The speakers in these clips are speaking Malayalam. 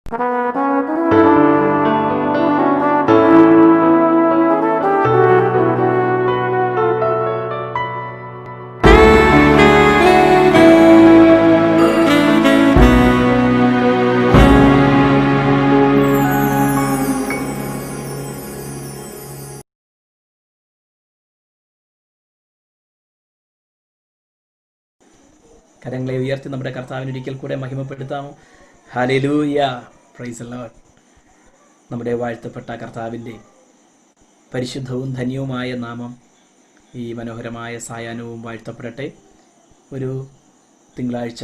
കരങ്ങളെ ഉയർത്തി നമ്മുടെ കർത്താവിന് ഒരിക്കൽ കൂടെ മഹിമപ്പെടുത്താമോ? ഹല്ലേലൂയ, പ്രൈസ് ദി ലോർഡ്. നമ്മുടെ വാഴ്ത്തപ്പെട്ട കർത്താവിൻ്റെ പരിശുദ്ധവും ധന്യവുമായ നാമം ഈ മനോഹരമായ സായാഹ്നവും വാഴ്ത്തപ്പെടട്ടെ. ഒരു തിങ്കളാഴ്ച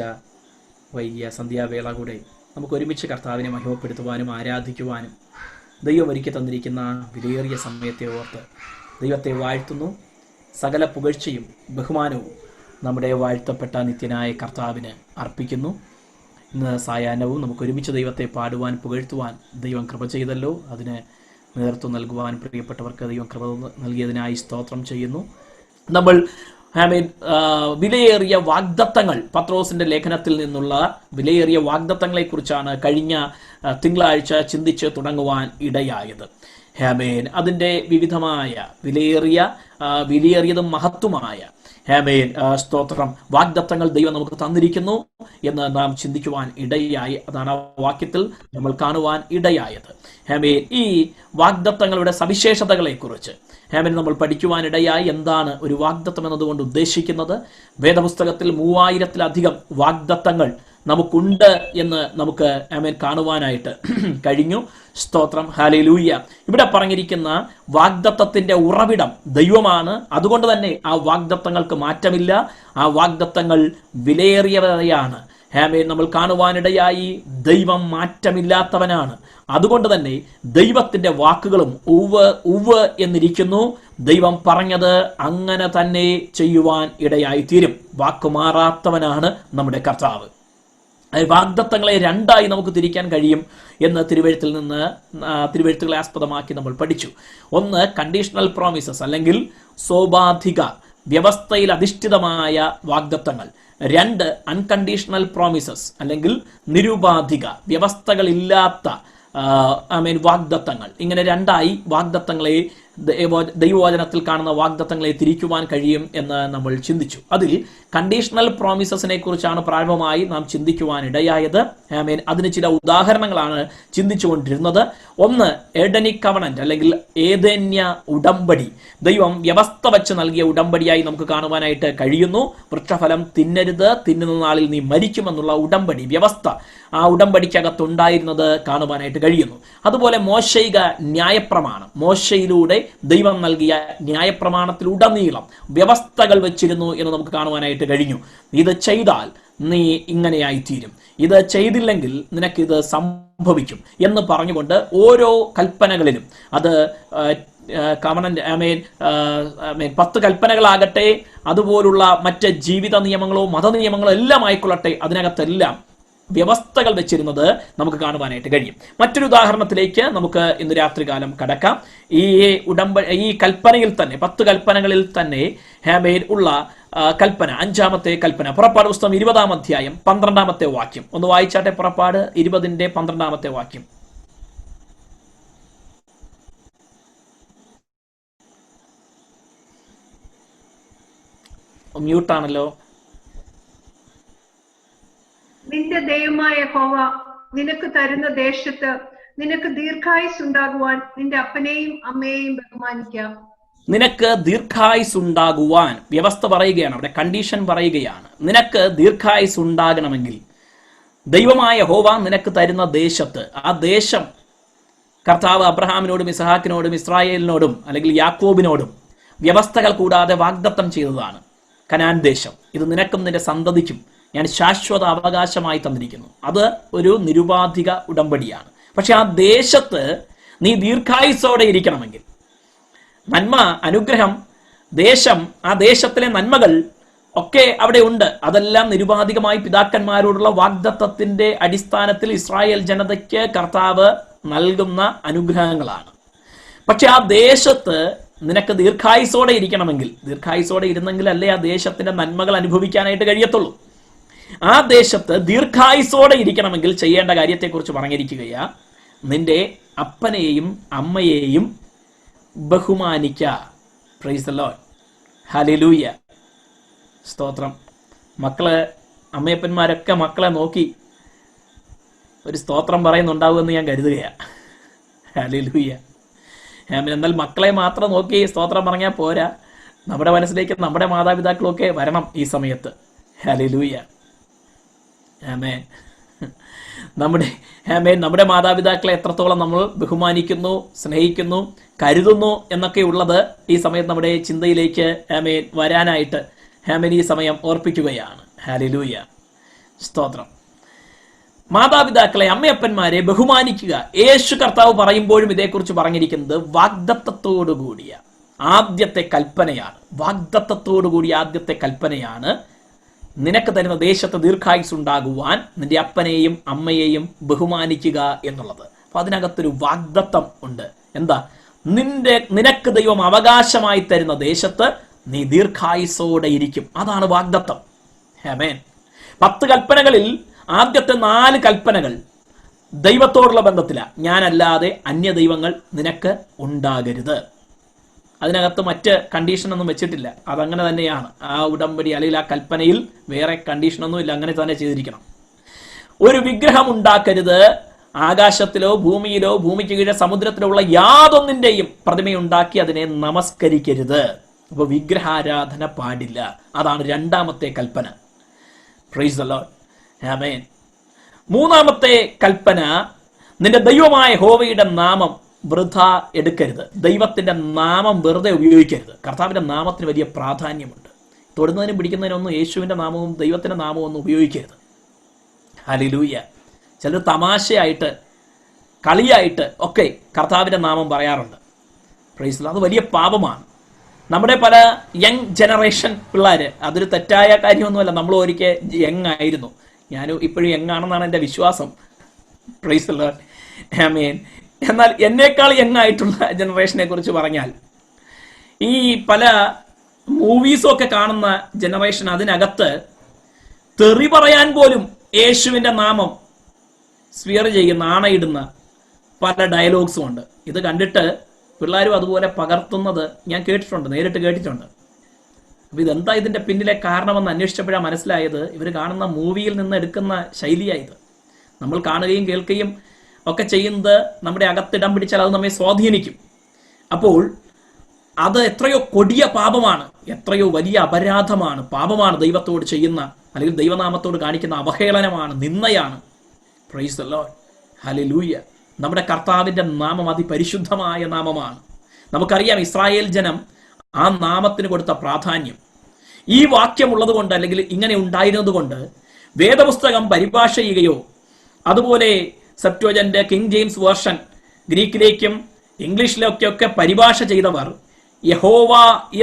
വൈകിയ സന്ധ്യാവേള കൂടെ നമുക്ക് ഒരുമിച്ച് കർത്താവിനെ മഹിമപ്പെടുത്തുവാനും ആരാധിക്കുവാനും ദൈവം ഒരുക്കി തന്നിരിക്കുന്ന വിലയേറിയ സമയത്തെ ഓർത്ത് ദൈവത്തെ വാഴ്ത്തുന്നു. സകല പുകഴ്ചയും ബഹുമാനവും നമ്മുടെ വാഴ്ത്തപ്പെട്ട നിത്യനായ കർത്താവിന് അർപ്പിക്കുന്നു. ഇന്ന് സായാഹ്നവും നമുക്ക് ഒരുമിച്ച് ദൈവത്തെ പാടുവാൻ പുകഴ്ത്തുവാൻ ദൈവം കൃപ ചെയ്തല്ലോ. അതിന് നേതൃത്വം നൽകുവാൻ പ്രിയപ്പെട്ടവർക്ക് ദൈവം കൃപ നൽകിയതിനായി സ്തോത്രം ചെയ്യുന്നു. നമ്മൾ വിലയേറിയ വാഗ്ദത്തങ്ങൾ, പത്രോസിന്റെ ലേഖനത്തിൽ നിന്നുള്ള വിലയേറിയ വാഗ്ദത്തങ്ങളെക്കുറിച്ചാണ് കഴിഞ്ഞ തിങ്കളാഴ്ച ചിന്തിച്ച് തുടങ്ങുവാൻ ഇടയായത്. അതിൻ്റെ വിവിധമായ വിലയേറിയതും മഹത്വമായ സ്തോത്രം വാഗ്ദത്തങ്ങൾ ദൈവം നമുക്ക് തന്നിരിക്കുന്നു എന്ന് നാം ചിന്തിക്കുവാൻ ഇടയായി. അതാണ് ആ വാക്യത്തിൽ നമ്മൾ കാണുവാൻ ഇടയായത്. ഈ വാഗ്ദത്തങ്ങളുടെ സവിശേഷതകളെ കുറിച്ച് നമ്മൾ പഠിക്കുവാനിടയായി. എന്താണ് ഒരു വാഗ്ദത്തം എന്നതുകൊണ്ട് ഉദ്ദേശിക്കുന്നത്? വേദപുസ്തകത്തിൽ 3000-ലധികം വാഗ്ദത്തങ്ങൾ നമുക്കുണ്ട് എന്ന് നമുക്ക് കാണുവാനായിട്ട് കഴിഞ്ഞു. സ്തോത്രം, ഹല്ലേലൂയ. ഇവിടെ പറഞ്ഞിരിക്കുന്ന വാഗ്ദത്തത്തിന്റെ ഉറവിടം ദൈവമാണ്. അതുകൊണ്ട് തന്നെ ആ വാഗ്ദത്തങ്ങൾക്ക് മാറ്റമില്ല. ആ വാഗ്ദത്തങ്ങൾ വിലയേറിയവയാണ്. നമ്മൾ കാണുവാനിടയായി. ദൈവം മാറ്റമില്ലാത്തവനാണ്. അതുകൊണ്ട് തന്നെ ദൈവത്തിന്റെ വാക്കുകളും ഉവ് എന്നിരിക്കുന്നു. ദൈവം പറഞ്ഞത് അങ്ങനെ തന്നെ ചെയ്യുവാൻ ഇടയായി തീരും. വാക്കുമാറാത്തവനാണ് നമ്മുടെ കർത്താവ്. വാഗ്ദത്തങ്ങളെ രണ്ടായി നമുക്ക് തിരിക്കാൻ കഴിയും എന്ന് തിരുവെഴുത്തുകളെ ആസ്പദമാക്കി നമ്മൾ പഠിച്ചു. ഒന്ന് കണ്ടീഷണൽ പ്രോമിസസ് അല്ലെങ്കിൽ സോപാധിക വ്യവസ്ഥയിൽ അധിഷ്ഠിതമായ വാഗ്ദത്തങ്ങൾ. രണ്ട് അൺകണ്ടീഷണൽ പ്രോമിസസ് അല്ലെങ്കിൽ നിരുപാധിക വ്യവസ്ഥകളില്ലാത്ത വാഗ്ദത്തങ്ങൾ. ഇങ്ങനെ രണ്ടായി വാഗ്ദത്തങ്ങളെ, ദൈവവചനത്തിൽ കാണുന്ന വാഗ്ദത്തങ്ങളെ തിരിക്കുവാൻ കഴിയും എന്ന് നമ്മൾ ചിന്തിച്ചു. അതിൽ കണ്ടീഷണൽ പ്രോമിസസിനെ കുറിച്ചാണ് പ്രാരംഭമായി നാം ചിന്തിക്കുവാൻ ഇടയായത്. അതിന് ചില ഉദാഹരണങ്ങളാണ് ചിന്തിച്ചുകൊണ്ടിരുന്നത്. ഒന്ന് ഏഡനിക് കവണന്റ് അല്ലെങ്കിൽ ഏദേന്യ ഉടമ്പടി. ദൈവം വ്യവസ്ഥ വെച്ച് നൽകിയ ഉടമ്പടിയായി നമുക്ക് കാണുവാനായിട്ട് കഴിയുന്നു. വൃക്ഷഫലം തിന്നരുത്, തിന്നുന്ന നാളിൽ നീ മരിക്കുമെന്നുള്ള ഉടമ്പടി, വ്യവസ്ഥ ആ ഉടമ്പടിക്കകത്തുണ്ടായിരുന്നത് കാണുവാനായിട്ട് കഴിയുന്നു. അതുപോലെ മോശയിക ന്യായപ്രമാണം, മോശയിലൂടെ ദൈവം നൽകിയ ന്യായപ്രമാണത്തിലുടനീളം വ്യവസ്ഥകൾ വെച്ചിരുന്നു എന്ന് നമുക്ക് കാണുവാനായിട്ട് കഴിഞ്ഞു. ഇത് ചെയ്താൽ നീ ഇങ്ങനെയായിത്തീരും, ഇത് ചെയ്തില്ലെങ്കിൽ നിനക്കിത് സംഭവിക്കും എന്ന് പറഞ്ഞുകൊണ്ട് ഓരോ കൽപ്പനകളിലും, അത് കവണന്റ് 10 കൽപ്പനകളാകട്ടെ, അതുപോലുള്ള മറ്റ് ജീവിത നിയമങ്ങളോ മതനിയമങ്ങളോ എല്ലാം ആയിക്കൊള്ളട്ടെ, അതിനകത്തെല്ലാം വ്യവസ്ഥകൾ വെച്ചിരുന്നത് നമുക്ക് കാണുവാനായിട്ട് കഴിയും. മറ്റൊരു ഉദാഹരണത്തിലേക്ക് നമുക്ക് ഇന്ന് രാത്രികാലം കടക്കാം. ഈ കൽപ്പനയിൽ തന്നെ 10 കൽപ്പനകളിൽ തന്നെ ഉള്ള കൽപ്പന, 5-ാമത്തെ കൽപ്പന, പുറപ്പാട് പുസ്തകം 20-ാം അധ്യായം 12-ാമത്തെ വാക്യം. ഒന്ന് വായിച്ചാട്ടെ. പുറപ്പാട് 20-ന്റെ 12-ാമത്തെ വാക്യം. മ്യൂട്ടാണല്ലോ. നിന്റെ ദൈവമായ യഹോവ നിനക്ക് തരുന്ന ദേശത്ത് നിനക്ക് ദീർഘായുസ് ഉണ്ടാകുവാൻ നിന്റെ അപ്പനെയും അമ്മയെയും ബഹുമാനിക്കാം. നിനക്ക് ദീർഘായുസ് ഉണ്ടാകുവാൻ വ്യവസ്ഥ പറയുകയാണ്, അവിടെ കണ്ടീഷൻ പറയുകയാണ്. നിനക്ക് ദീർഘായുസ് ഉണ്ടാകണമെങ്കിൽ ദൈവമായ യഹോവ നിനക്ക് തരുന്ന ദേശത്ത്, ആ ദേശം കർത്താവ് അബ്രഹാമിനോടും ഇസ്ഹാക്കിനോടും ഇസ്രായേലിനോടും അല്ലെങ്കിൽ യാക്കോബിനോടും വ്യവസ്ഥകൾ കൂടാതെ വാഗ്ദത്തം ചെയ്തതാണ് കനാൻ ദേശം. ഇത് നിനക്കും നിന്റെ സന്തതിക്കും ഞാൻ ശാശ്വത അവകാശമായി തന്നിരിക്കുന്നു. അത് ഒരു നിരുപാധിക ഉടമ്പടിയാണ്. പക്ഷെ ആ ദേശത്ത് നീ ദീർഘായുസോടെ ഇരിക്കണമെങ്കിൽ, നന്മ, അനുഗ്രഹം, ദേശം, ആ ദേശത്തിലെ നന്മകൾ ഒക്കെ അവിടെ ഉണ്ട്. അതെല്ലാം നിരുപാധികമായി പിതാക്കന്മാരോടുള്ള വാഗ്ദത്തത്തിന്റെ അടിസ്ഥാനത്തിൽ ഇസ്രായേൽ ജനതയ്ക്ക് കർത്താവ് നൽകുന്ന അനുഗ്രഹങ്ങളാണ്. പക്ഷെ ആ ദേശത്ത് നിനക്ക് ദീർഘായുസോടെ ഇരിക്കണമെങ്കിൽ, ദീർഘായുസോടെ ഇരുന്നെങ്കിൽ അല്ലേ ആ ദേശത്തിന്റെ നന്മകൾ അനുഭവിക്കാനായിട്ട് കഴിയത്തുള്ളൂ. ആ ദേശത്ത് ദീർഘായുസോടെ ഇരിക്കണമെങ്കിൽ ചെയ്യേണ്ട കാര്യത്തെക്കുറിച്ച് പറഞ്ഞിരിക്കുകയാ. നിന്റെ അപ്പനെയും അമ്മയെയും ബഹുമാനിക്ക. Praise the Lord. ഹല്ലേലൂയ. സ്തോത്രം. മക്കള്, അമ്മയപ്പന്മാരൊക്കെ മക്കളെ നോക്കി ഒരു സ്തോത്രം പറയുന്നുണ്ടാവുമെന്ന് ഞാൻ കരുതുകയാണ്. ഹല്ലേലൂയ. എന്നാൽ മക്കളെ മാത്രം നോക്കി സ്തോത്രം പറഞ്ഞാൽ പോരാ, നമ്മുടെ മനസ്സിലേക്ക് നമ്മുടെ മാതാപിതാക്കളൊക്കെ വരണം ഈ സമയത്ത്. ഹല്ലേലൂയ. ആമേൻ. നമ്മുടെ മാതാപിതാക്കളെ എത്രത്തോളം നമ്മൾ ബഹുമാനിക്കുന്നു, സ്നേഹിക്കുന്നു, കരുതുന്നു എന്നൊക്കെ ഉള്ളത് ഈ സമയത്ത് നമ്മുടെ ചിന്തയിലേക്ക് വരാനായിട്ട് ഈ സമയം ഓർപ്പിക്കുകയാണ്. ഹല്ലേലൂയ. സ്തോത്രം. മാതാപിതാക്കളെ, അമ്മയപ്പന്മാരെ ബഹുമാനിക്കുക. യേശു കർത്താവ് പറയുമ്പോഴും ഇതേക്കുറിച്ച് പറഞ്ഞിരിക്കുന്നത് വാഗ്ദത്തത്തോടു കൂടിയ ആദ്യത്തെ കൽപ്പനയാണ്. വാഗ്ദത്തത്തോടു കൂടിയ ആദ്യത്തെ കൽപ്പനയാണ്, നിനക്ക് തരുന്ന ദേശത്ത് ദീർഘായുസ് ഉണ്ടാകുവാൻ നിന്റെ അപ്പനെയും അമ്മയെയും ബഹുമാനിക്കുക എന്നുള്ളത്. അപ്പൊ അതിനകത്തൊരു വാഗ്ദത്തം ഉണ്ട്. എന്താ? നിനക്ക് ദൈവം അവകാശമായി തരുന്ന ദേശത്ത് നീ ദീർഘായുസോടെ ഇരിക്കും. അതാണ് വാഗ്ദത്തം. ആമേൻ. 10 കൽപ്പനകളിൽ ആദ്യത്തെ 4 കൽപ്പനകൾ ദൈവത്തോടുള്ള ബന്ധത്തിലാണ്. ഞാനല്ലാതെ അന്യ ദൈവങ്ങൾ നിനക്ക് ഉണ്ടാകരുത്. അതിനകത്ത് മറ്റ് കണ്ടീഷനൊന്നും വെച്ചിട്ടില്ല. അതങ്ങനെ തന്നെയാണ്. ആ ഉടമ്പടി അല്ലെങ്കിൽ ആ കൽപ്പനയിൽ വേറെ കണ്ടീഷനൊന്നും ഇല്ല. അങ്ങനെ തന്നെ ചെയ്തിരിക്കണം. ഒരു വിഗ്രഹം ഉണ്ടാക്കരുത്. ആകാശത്തിലോ ഭൂമിയിലോ ഭൂമിക്ക് കീഴെ സമുദ്രത്തിലോ ഉള്ള യാതൊന്നിന്റെയും പ്രതിമയുണ്ടാക്കി അതിനെ നമസ്കരിക്കരുത്. അപ്പൊ വിഗ്രഹാരാധന പാടില്ല. അതാണ് 2ാമത്തെ കൽപ്പന. Praise the Lord. ആമേൻ. 3ാമത്തെ കൽപ്പന, നിന്റെ ദൈവമായ യഹോവയുടെ നാമം വൃഥ എടുക്കരുത്. ദൈവത്തിന്റെ നാമം വെറുതെ ഉപയോഗിക്കരുത്. കർത്താവിന്റെ നാമത്തിന് വലിയ പ്രാധാന്യമുണ്ട്. തൊടുന്നതിനും പിടിക്കുന്നതിനൊന്നും യേശുവിന്റെ നാമവും ദൈവത്തിന്റെ നാമവും ഒന്നും ഉപയോഗിക്കരുത്. ഹല്ലേലൂയ. ചിലർ തമാശയായിട്ട് കളിയായിട്ട് ഒക്കെ കർത്താവിന്റെ നാമം പറയാറുണ്ട്. Price the Lord. അത് വലിയ പാപമാണ്. നമ്മുടെ പല യങ് ജനറേഷൻ പിള്ളേര്, അതൊരു തെറ്റായ കാര്യമൊന്നുമല്ല. നമ്മൾ ഒരിക്കൽ യങ് ആയിരുന്നു. ഞാനും ഇപ്പോഴും യങ് ആണെന്നാണ് എൻ്റെ വിശ്വാസം. Praise the Lord. ആമേൻ. എന്നാൽ എന്നേക്കാൾ യങ് ആയിട്ടുള്ള ജനറേഷനെ കുറിച്ച് പറഞ്ഞാൽ, ഈ പല മൂവീസൊക്കെ കാണുന്ന ജനറേഷൻ, അതിനകത്ത് തെറി പറയാൻ പോലും യേശുവിൻ്റെ നാമം സ്വിയർ ചെയ്യുന്ന, ആണയിടുന്ന പല ഡയലോഗ്സും ഉണ്ട്. ഇത് കണ്ടിട്ട് പിള്ളേരും അതുപോലെ പകർത്തുന്നത് ഞാൻ കേട്ടിട്ടുണ്ട്, നേരിട്ട് കേട്ടിട്ടുണ്ട്. അപ്പൊ ഇതെന്താ ഇതിന്റെ പിന്നിലെ കാരണമെന്ന് അന്വേഷിച്ചപ്പോഴാണ് മനസ്സിലായത്, ഇവർ കാണുന്ന മൂവിയിൽ നിന്ന് എടുക്കുന്ന ശൈലിയായത്. നമ്മൾ കാണുകയും കേൾക്കുകയും ഒക്കെ ചെയ്യുന്നത് നമ്മുടെ അകത്തിടം പിടിച്ചാൽ അത് നമ്മെ സ്വാധീനിക്കും. അപ്പോൾ അത് എത്രയോ കൊടിയ പാപമാണ്, എത്രയോ വലിയ അപരാധമാണ്, പാപമാണ്. ദൈവത്തോട് ചെയ്യുന്ന അല്ലെങ്കിൽ ദൈവനാമത്തോട് കാണിക്കുന്ന അവഹേളനമാണ്, നിന്ദയാണ്. Praise the Lord. ഹല്ലേലൂയ. നമ്മുടെ കർത്താവിന്റെ നാമം അതിപരിശുദ്ധമായ നാമമാണ്. നമുക്കറിയാം ഇസ്രായേൽ ജനം ആ നാമത്തിന് കൊടുത്ത പ്രാധാന്യം. ഈ വാക്യമുള്ളത് കൊണ്ട് അല്ലെങ്കിൽ ഇങ്ങനെ ഉണ്ടായിരുന്നത് കൊണ്ട് വേദപുസ്തകം പരിഭാഷ ചെയ്യുകയോ, അതുപോലെ സെപ്റ്റുവജന്റ്, കിങ് ജെയിംസ് വേർഷൻ ഗ്രീക്കിലേക്കും ഇംഗ്ലീഷിലേക്കൊക്കെ പരിഭാഷ ചെയ്തവർ യഹോവ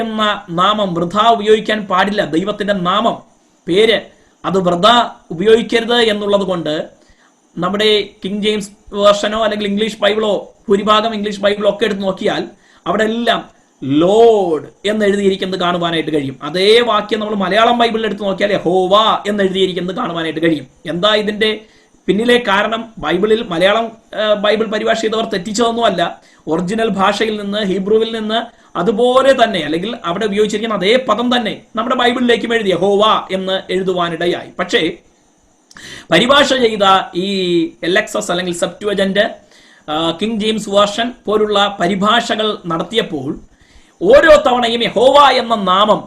എന്ന നാമം വൃഥ ഉപയോഗിക്കാൻ പാടില്ല. ദൈവത്തിന്റെ നാമം, പേര് അത് വൃഥ ഉപയോഗിക്കരുത് എന്നുള്ളത് കൊണ്ട് നമ്മുടെ കിങ് ജെയിംസ് വേർഷനോ അല്ലെങ്കിൽ ഇംഗ്ലീഷ് ബൈബിളോ, ഭൂരിഭാഗം ഇംഗ്ലീഷ് ബൈബിളോ ഒക്കെ എടുത്ത് നോക്കിയാൽ അവിടെ എല്ലാം ലോഡ് എന്ന് എഴുതിയിരിക്കുന്നത് കാണുവാനായിട്ട് കഴിയും. അതേ വാക്യം നമ്മൾ മലയാളം ബൈബിളിൽ എടുത്ത് നോക്കിയാൽ യഹോവ എന്ന് എഴുതിയിരിക്കുന്നത് കാണുവാനായിട്ട് കഴിയും. എന്താ ഇതിന്റെ പിന്നിലെ കാരണം? ബൈബിളിൽ മലയാളം ബൈബിൾ പരിഭാഷ ചെയ്തവർ തെറ്റിച്ചതൊന്നുമല്ല. ഒറിജിനൽ ഭാഷയിൽ നിന്ന്, ഹീബ്രുവിൽ നിന്ന് അതുപോലെ തന്നെ അല്ലെങ്കിൽ അവിടെ ഉപയോഗിച്ചിരിക്കുന്ന അതേ പദം തന്നെ നമ്മുടെ ബൈബിളിലേക്കും എഴുതി യഹോവ എന്ന് എഴുതുവാനിടയായി. പക്ഷേ പരിഭാഷ ചെയ്ത ഈ LXS അല്ലെങ്കിൽ സെപ്റ്റുവജന്റ്, കിങ് ജെയിംസ് വേർഷൻ പോലുള്ള പരിഭാഷകൾ നടത്തിയപ്പോൾ ഓരോ തവണയും യഹോവ എന്ന നാമം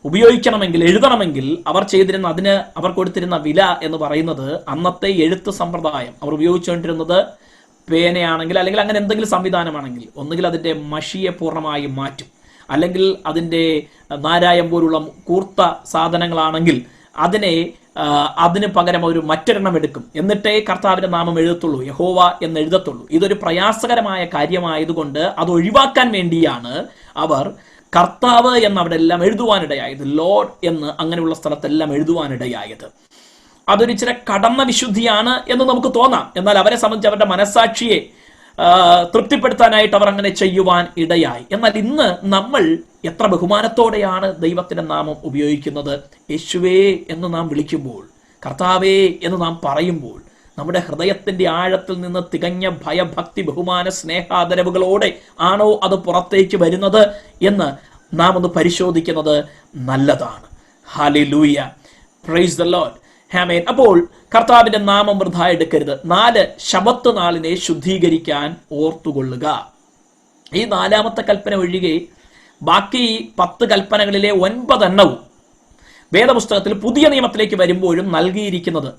ഉപയോഗിക്കണമെങ്കിൽ, എഴുതണമെങ്കിൽ അവർ ചെയ്തിരുന്ന, അതിന് അവർ കൊടുത്തിരുന്ന വില എന്ന് പറയുന്നത്, അന്നത്തെ എഴുത്ത് സമ്പ്രദായം അവർ ഉപയോഗിച്ചുകൊണ്ടിരുന്നത് പേനയാണെങ്കിൽ അല്ലെങ്കിൽ അങ്ങനെ എന്തെങ്കിലും സംവിധാനമാണെങ്കിൽ ഒന്നുകിൽ അതിന്റെ മഷിയെ പൂർണ്ണമായി മാറ്റും, അല്ലെങ്കിൽ അതിന്റെ നാരായം പോലുള്ള കൂർത്ത സാധനങ്ങളാണെങ്കിൽ അതിന് പകരം ഒരു മറ്റൊരെണ്ണം എടുക്കും. എന്നിട്ടേ കർത്താവിന്റെ നാമം എഴുതത്തുള്ളൂ, യഹോവ എന്ന് എഴുതത്തുള്ളൂ. ഇതൊരു പ്രയാസകരമായ കാര്യമായതുകൊണ്ട് അത് ഒഴിവാക്കാൻ വേണ്ടിയാണ് അവർ കർത്താവ് എന്ന് അവിടെ എല്ലാം എഴുതുവാനിടയായത്, ലോർഡ് എന്ന് അങ്ങനെയുള്ള സ്ഥലത്തെല്ലാം എഴുതുവാനിടയായത്. അതൊരു ഇച്ചിരി കടന്ന വിശുദ്ധിയാണ് എന്ന് നമുക്ക് തോന്നാം. എന്നാൽ അവരെ സംബന്ധിച്ച് അവരുടെ മനസാക്ഷിയെ തൃപ്തിപ്പെടുത്താനായിട്ട് അവർ അങ്ങനെ ചെയ്യുവാൻ ഇടയായി. എന്നാൽ ഇന്ന് നമ്മൾ എത്ര ബഹുമാനത്തോടെയാണ് ദൈവത്തിന്റെ നാമം ഉപയോഗിക്കുന്നത്. യേശുവേ എന്ന് നാം വിളിക്കുമ്പോൾ കർത്താവേ എന്ന് നാം പറയുമ്പോൾ നമ്മുടെ ഹൃദയത്തിന്റെ ആഴത്തിൽ നിന്ന് തികഞ്ഞ ഭയഭക്തി ബഹുമാന സ്നേഹാദരവുകളോടെ ആണോ അത് പുറത്തേക്ക് വരുന്നത് എന്ന് നാം ഒന്ന് പരിശോധിക്കുന്നത് നല്ലതാണ്. ഹല്ലേലൂയ, പ്രൈസ് ദ ലോർഡ്, ആമേൻ. അപ്പോൾ കർത്താവിന്റെ നാമം വൃഥാ എടുക്കരുത്. 4 ശബത്ത് നാളിനെ ശുദ്ധീകരിക്കാൻ ഓർത്തുകൊള്ളുക. ഈ 4ാമത്തെ കൽപ്പന ഒഴികെ ബാക്കി 10 കൽപ്പനകളിലെ 9 എണ്ണവും വേദപുസ്തകത്തിൽ പുതിയ നിയമത്തിലേക്ക് വരുമ്പോഴും നൽകിയിരിക്കുന്നത്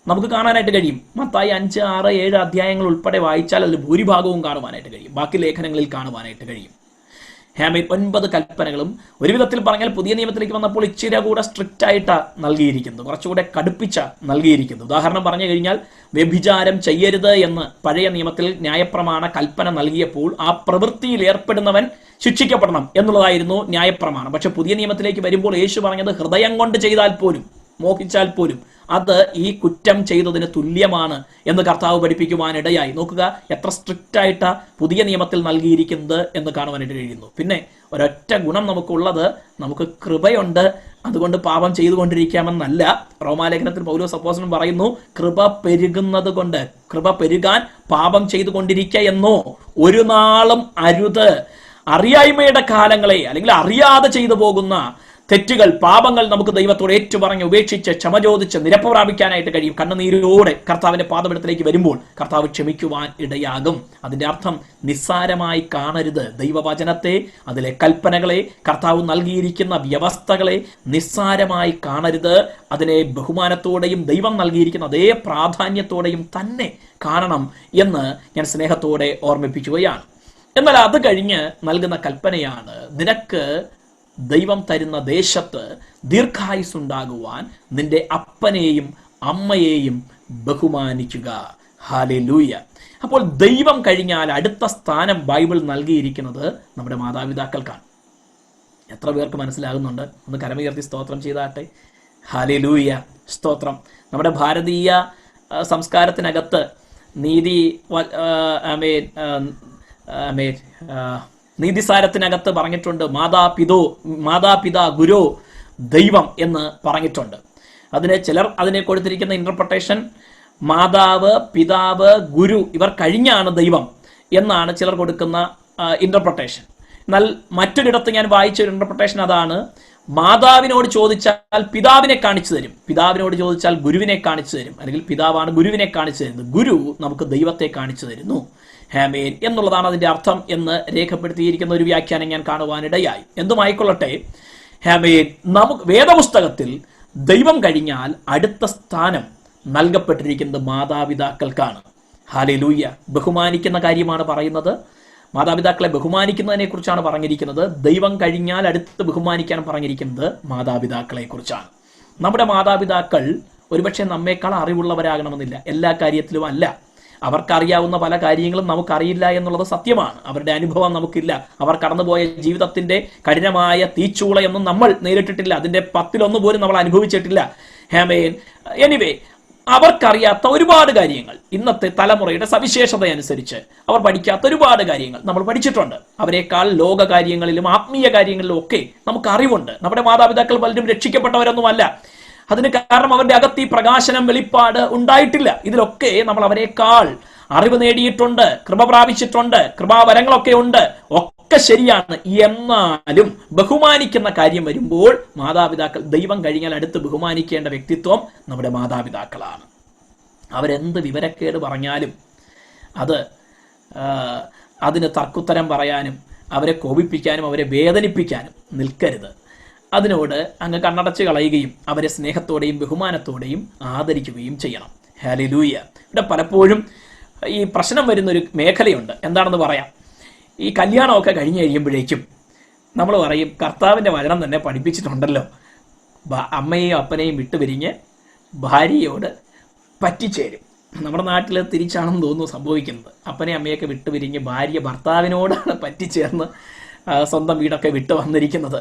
നമുക്ക് കാണാനായിട്ട് കഴിയും. മത്തായി 5, 6, 7 അധ്യായങ്ങൾ ഉൾപ്പെടെ വായിച്ചാൽ അതിൽ ഭൂരിഭാഗവും കാണുവാനായിട്ട് കഴിയും. ബാക്കി ലേഖനങ്ങളിൽ കാണുവാനായിട്ട് കഴിയും. ആമേൻ. 9 കൽപ്പനകളും ഒരു വിധത്തിൽ പറഞ്ഞാൽ പുതിയ നിയമത്തിലേക്ക് വന്നപ്പോൾ ഇച്ചിരി കൂടെ സ്ട്രിക്റ്റ് ആയിട്ടാണ് നൽകിയിരിക്കുന്നത്, കുറച്ചുകൂടെ കടുപ്പിച്ച നൽകിയിരിക്കുന്നത്. ഉദാഹരണം പറഞ്ഞു കഴിഞ്ഞാൽ വ്യഭിചാരം ചെയ്യരുത് എന്ന് പഴയ നിയമത്തിൽ ന്യായപ്രമാണ കൽപ്പന നൽകിയപ്പോൾ ആ പ്രവൃത്തിയിൽ ഏർപ്പെടുന്നവൻ ശിക്ഷിക്കപ്പെടണം എന്നുള്ളതായിരുന്നു ന്യായപ്രമാണം. പക്ഷെ പുതിയ നിയമത്തിലേക്ക് വരുമ്പോൾ യേശു പറഞ്ഞത് ഹൃദയം കൊണ്ട് ചെയ്താൽ പോലും, മോഹിച്ചാൽ പോലും അത് ഈ കുറ്റം ചെയ്തതിന് തുല്യമാണ് എന്ന് കർത്താവ് പഠിപ്പിക്കുവാനിടയായി. നോക്കുക എത്ര സ്ട്രിക്റ്റ് ആയിട്ടാ പുതിയ നിയമത്തിൽ നൽകിയിരിക്കുന്നത് എന്ന് കാണുവാനായിട്ട് കഴിയുന്നു. പിന്നെ ഒരൊറ്റ ഗുണം നമുക്കുള്ളത്, നമുക്ക് കൃപയുണ്ട്, അതുകൊണ്ട് പാപം ചെയ്തുകൊണ്ടിരിക്കാമെന്നല്ല. റോമാലേഖനത്തിൽ പൗലോസ് അപ്പോസ്തലൻ പറയുന്നു, കൃപ പെരുകുന്നത് കൊണ്ട്, കൃപ പെരുകാൻ പാപം ചെയ്തുകൊണ്ടിരിക്കുക എന്നോ ഒരു നാളും അരുത്. അറിയായ്മയുടെ കാലങ്ങളെ അല്ലെങ്കിൽ അറിയാതെ ചെയ്തു പോകുന്ന തെറ്റുകൾ, പാപങ്ങൾ നമുക്ക് ദൈവത്തോട് ഏറ്റുപറഞ്ഞ് ഉപേക്ഷിച്ച് ക്ഷമ ചോദിച്ച് നിരപ്പ് പ്രാപിക്കാനായിട്ട് കഴിയും. കണ്ണുനീരോടെ കർത്താവിന്റെ പാദപീഠത്തിലേക്ക് വരുമ്പോൾ കർത്താവ് ക്ഷമിക്കുവാൻ ഇടയാകും. അതിന്റെ അർത്ഥം നിസ്സാരമായി കാണരുത്. ദൈവവചനത്തെ, അതിലെ കൽപ്പനകളെ, കർത്താവ് നൽകിയിരിക്കുന്ന വ്യവസ്ഥകളെ നിസ്സാരമായി കാണരുത്. അതിനെ ബഹുമാനത്തോടെയും ദൈവം നൽകിയിരിക്കുന്ന അതേ പ്രാധാന്യത്തോടെയും തന്നെ കാണണം എന്ന് ഞാൻ സ്നേഹത്തോടെ ഓർമ്മിപ്പിക്കുകയാണ്. എന്നാൽ അത് കഴിഞ്ഞ് നൽകുന്ന കൽപ്പനയാണ്, നിനക്ക് ദൈവം തരുന്ന ദേശത്ത് ദീർഘായുസ്സുണ്ടാകുവാൻ നിന്റെ അപ്പനെയും അമ്മയെയും ബഹുമാനിക്കുക. ഹല്ലേലൂയ. അപ്പോൾ ദൈവം കഴിഞ്ഞാൽ അടുത്ത സ്ഥാനം ബൈബിൾ നൽകിയിരിക്കുന്നത് നമ്മുടെ മാതാപിതാക്കൾക്കാണ്. എത്ര പേർക്ക് മനസ്സിലാകുന്നുണ്ട്? ഒന്ന് കരമുയർത്തി സ്തോത്രം ചെയ്താട്ടെ. ഹല്ലേലൂയ, സ്തോത്രം. നമ്മുടെ ഭാരതീയ സംസ്കാരത്തിനകത്ത് നീതി നീതിസാരത്തിനകത്ത് പറഞ്ഞിട്ടുണ്ട്, മാതാപിതാ ഗുരു ദൈവം എന്ന് പറഞ്ഞിട്ടുണ്ട്. ചിലർ അതിനെ കൊടുത്തിരിക്കുന്ന ഇന്റർപ്രിട്ടേഷൻ മാതാവ്, പിതാവ്, ഗുരു ഇവർ കഴിഞ്ഞാണ് ദൈവം എന്നാണ് ചിലർ കൊടുക്കുന്ന ഇന്റർപ്രിട്ടേഷൻ. എന്നാൽ മറ്റൊരിടത്ത് ഞാൻ വായിച്ച ഒരു ഇന്റർപ്രിട്ടേഷൻ അതാണ്, മാതാവിനോട് ചോദിച്ചാൽ പിതാവിനെ കാണിച്ചു തരും, പിതാവിനോട് ചോദിച്ചാൽ ഗുരുവിനെ കാണിച്ചു തരും, അല്ലെങ്കിൽ പിതാവാണ് ഗുരുവിനെ കാണിച്ചു തരുന്നത്, ഗുരു നമുക്ക് ദൈവത്തെ കാണിച്ചു തരുന്നു. ആമേൻ എന്നുള്ളതാണ് അതിന്റെ അർത്ഥം എന്ന് രേഖപ്പെടുത്തിയിരിക്കുന്ന ഒരു വ്യാഖ്യാനം ഞാൻ കാണുവാനിടയായി. എന്തുമായിക്കൊള്ളട്ടെ, ആമേൻ, നമുക്ക് വേദപുസ്തകത്തിൽ ദൈവം കഴിഞ്ഞാൽ അടുത്ത സ്ഥാനം നൽകപ്പെട്ടിരിക്കുന്നത് മാതാപിതാക്കൾക്കാണ്. ഹല്ലേലൂയ. ബഹുമാനിക്കുന്ന കാര്യമാണ് പറയുന്നത്. മാതാപിതാക്കളെ ബഹുമാനിക്കുന്നതിനെ കുറിച്ചാണ് പറഞ്ഞിരിക്കുന്നത്. ദൈവം കഴിഞ്ഞാൽ അടുത്ത് ബഹുമാനിക്കാൻ പറഞ്ഞിരിക്കുന്നത് മാതാപിതാക്കളെ കുറിച്ചാണ്. നമ്മുടെ മാതാപിതാക്കൾ ഒരുപക്ഷെ നമ്മേക്കാൾ അറിവുള്ളവരാകണമെന്നില്ല, എല്ലാ കാര്യത്തിലും അല്ല. അവർക്കറിയാവുന്ന പല കാര്യങ്ങളും നമുക്കറിയില്ല എന്നുള്ളത് സത്യമാണ്. അവരുടെ അനുഭവം നമുക്കില്ല. അവർ കടന്നുപോയ ജീവിതത്തിന്റെ കഠിനമായ തീച്ചൂളയൊന്നും നമ്മൾ നേരിട്ടിട്ടില്ല. അതിന്റെ 10-1 പോലും നമ്മൾ അനുഭവിച്ചിട്ടില്ല. ആമേൻ. എനിവേ, അവർക്കറിയാത്ത ഒരുപാട് കാര്യങ്ങൾ, ഇന്നത്തെ തലമുറയുടെ സവിശേഷത അനുസരിച്ച് അവർ പഠിക്കാത്ത ഒരുപാട് കാര്യങ്ങൾ നമ്മൾ പഠിച്ചിട്ടുണ്ട്. അവരെക്കാൾ ലോക കാര്യങ്ങളിലും ആത്മീയ കാര്യങ്ങളിലും ഒക്കെ നമുക്ക് അറിവുണ്ട്. നമ്മുടെ മാതാപിതാക്കൾ പലരും രക്ഷിക്കപ്പെട്ടവരൊന്നുമല്ല. അതിന് കാരണം അവരുടെ അകത്ത് ഈ പ്രകാശനം, വെളിപ്പാട് ഉണ്ടായിട്ടില്ല. ഇതിലൊക്കെ നമ്മൾ അവരെക്കാൾ അറിവ് നേടിയിട്ടുണ്ട്, കൃപ പ്രാപിച്ചിട്ടുണ്ട്, കൃപാവരങ്ങളൊക്കെ ഉണ്ട്, ഒക്കെ ശരിയാണ്. എന്നാലും ബഹുമാനിക്കുന്ന കാര്യം വരുമ്പോൾ മാതാപിതാക്കൾ ദൈവം കഴിഞ്ഞാൽ അടുത്ത് ബഹുമാനിക്കേണ്ട വ്യക്തിത്വം നമ്മുടെ മാതാപിതാക്കളാണ്. അവരെന്ത് വിവരക്കേട് പറഞ്ഞാലും അതിന് തർക്കുത്തരം പറയാനും അവരെ കോപിപ്പിക്കാനും അവരെ വേദനിപ്പിക്കാനും നിൽക്കരുത്. അതിനോട് അങ്ങ് കണ്ണടച്ച് കളയുകയും അവരെ സ്നേഹത്തോടെയും ബഹുമാനത്തോടെയും ആദരിക്കുകയും ചെയ്യണം. ഹല്ലേലൂയ. ഇവിടെ പലപ്പോഴും ഈ പ്രശ്നം വരുന്നൊരു മേഖലയുണ്ട്. എന്താണെന്ന് പറയാം. ഈ കല്യാണമൊക്കെ കഴിഞ്ഞ് കഴിയുമ്പോഴേക്കും നമ്മൾ പറയും, കർത്താവിൻ്റെ വചനം തന്നെ പഠിപ്പിച്ചിട്ടുണ്ടല്ലോ, അമ്മയെയും അപ്പനെയും വിട്ടുപിരിഞ്ഞ് ഭാര്യയോട് പറ്റിച്ചേരും. നമ്മുടെ നാട്ടിൽ തിരിച്ചാണെന്ന് തോന്നുന്നു സംഭവിക്കുന്നത്. അപ്പനെയും അമ്മയൊക്കെ വിട്ടുപിരിഞ്ഞ് ഭാര്യ ഭർത്താവിനോടാണ് പറ്റിച്ചേർന്ന് സ്വന്തം വീടൊക്കെ വിട്ടു വന്നിരിക്കുന്നത്.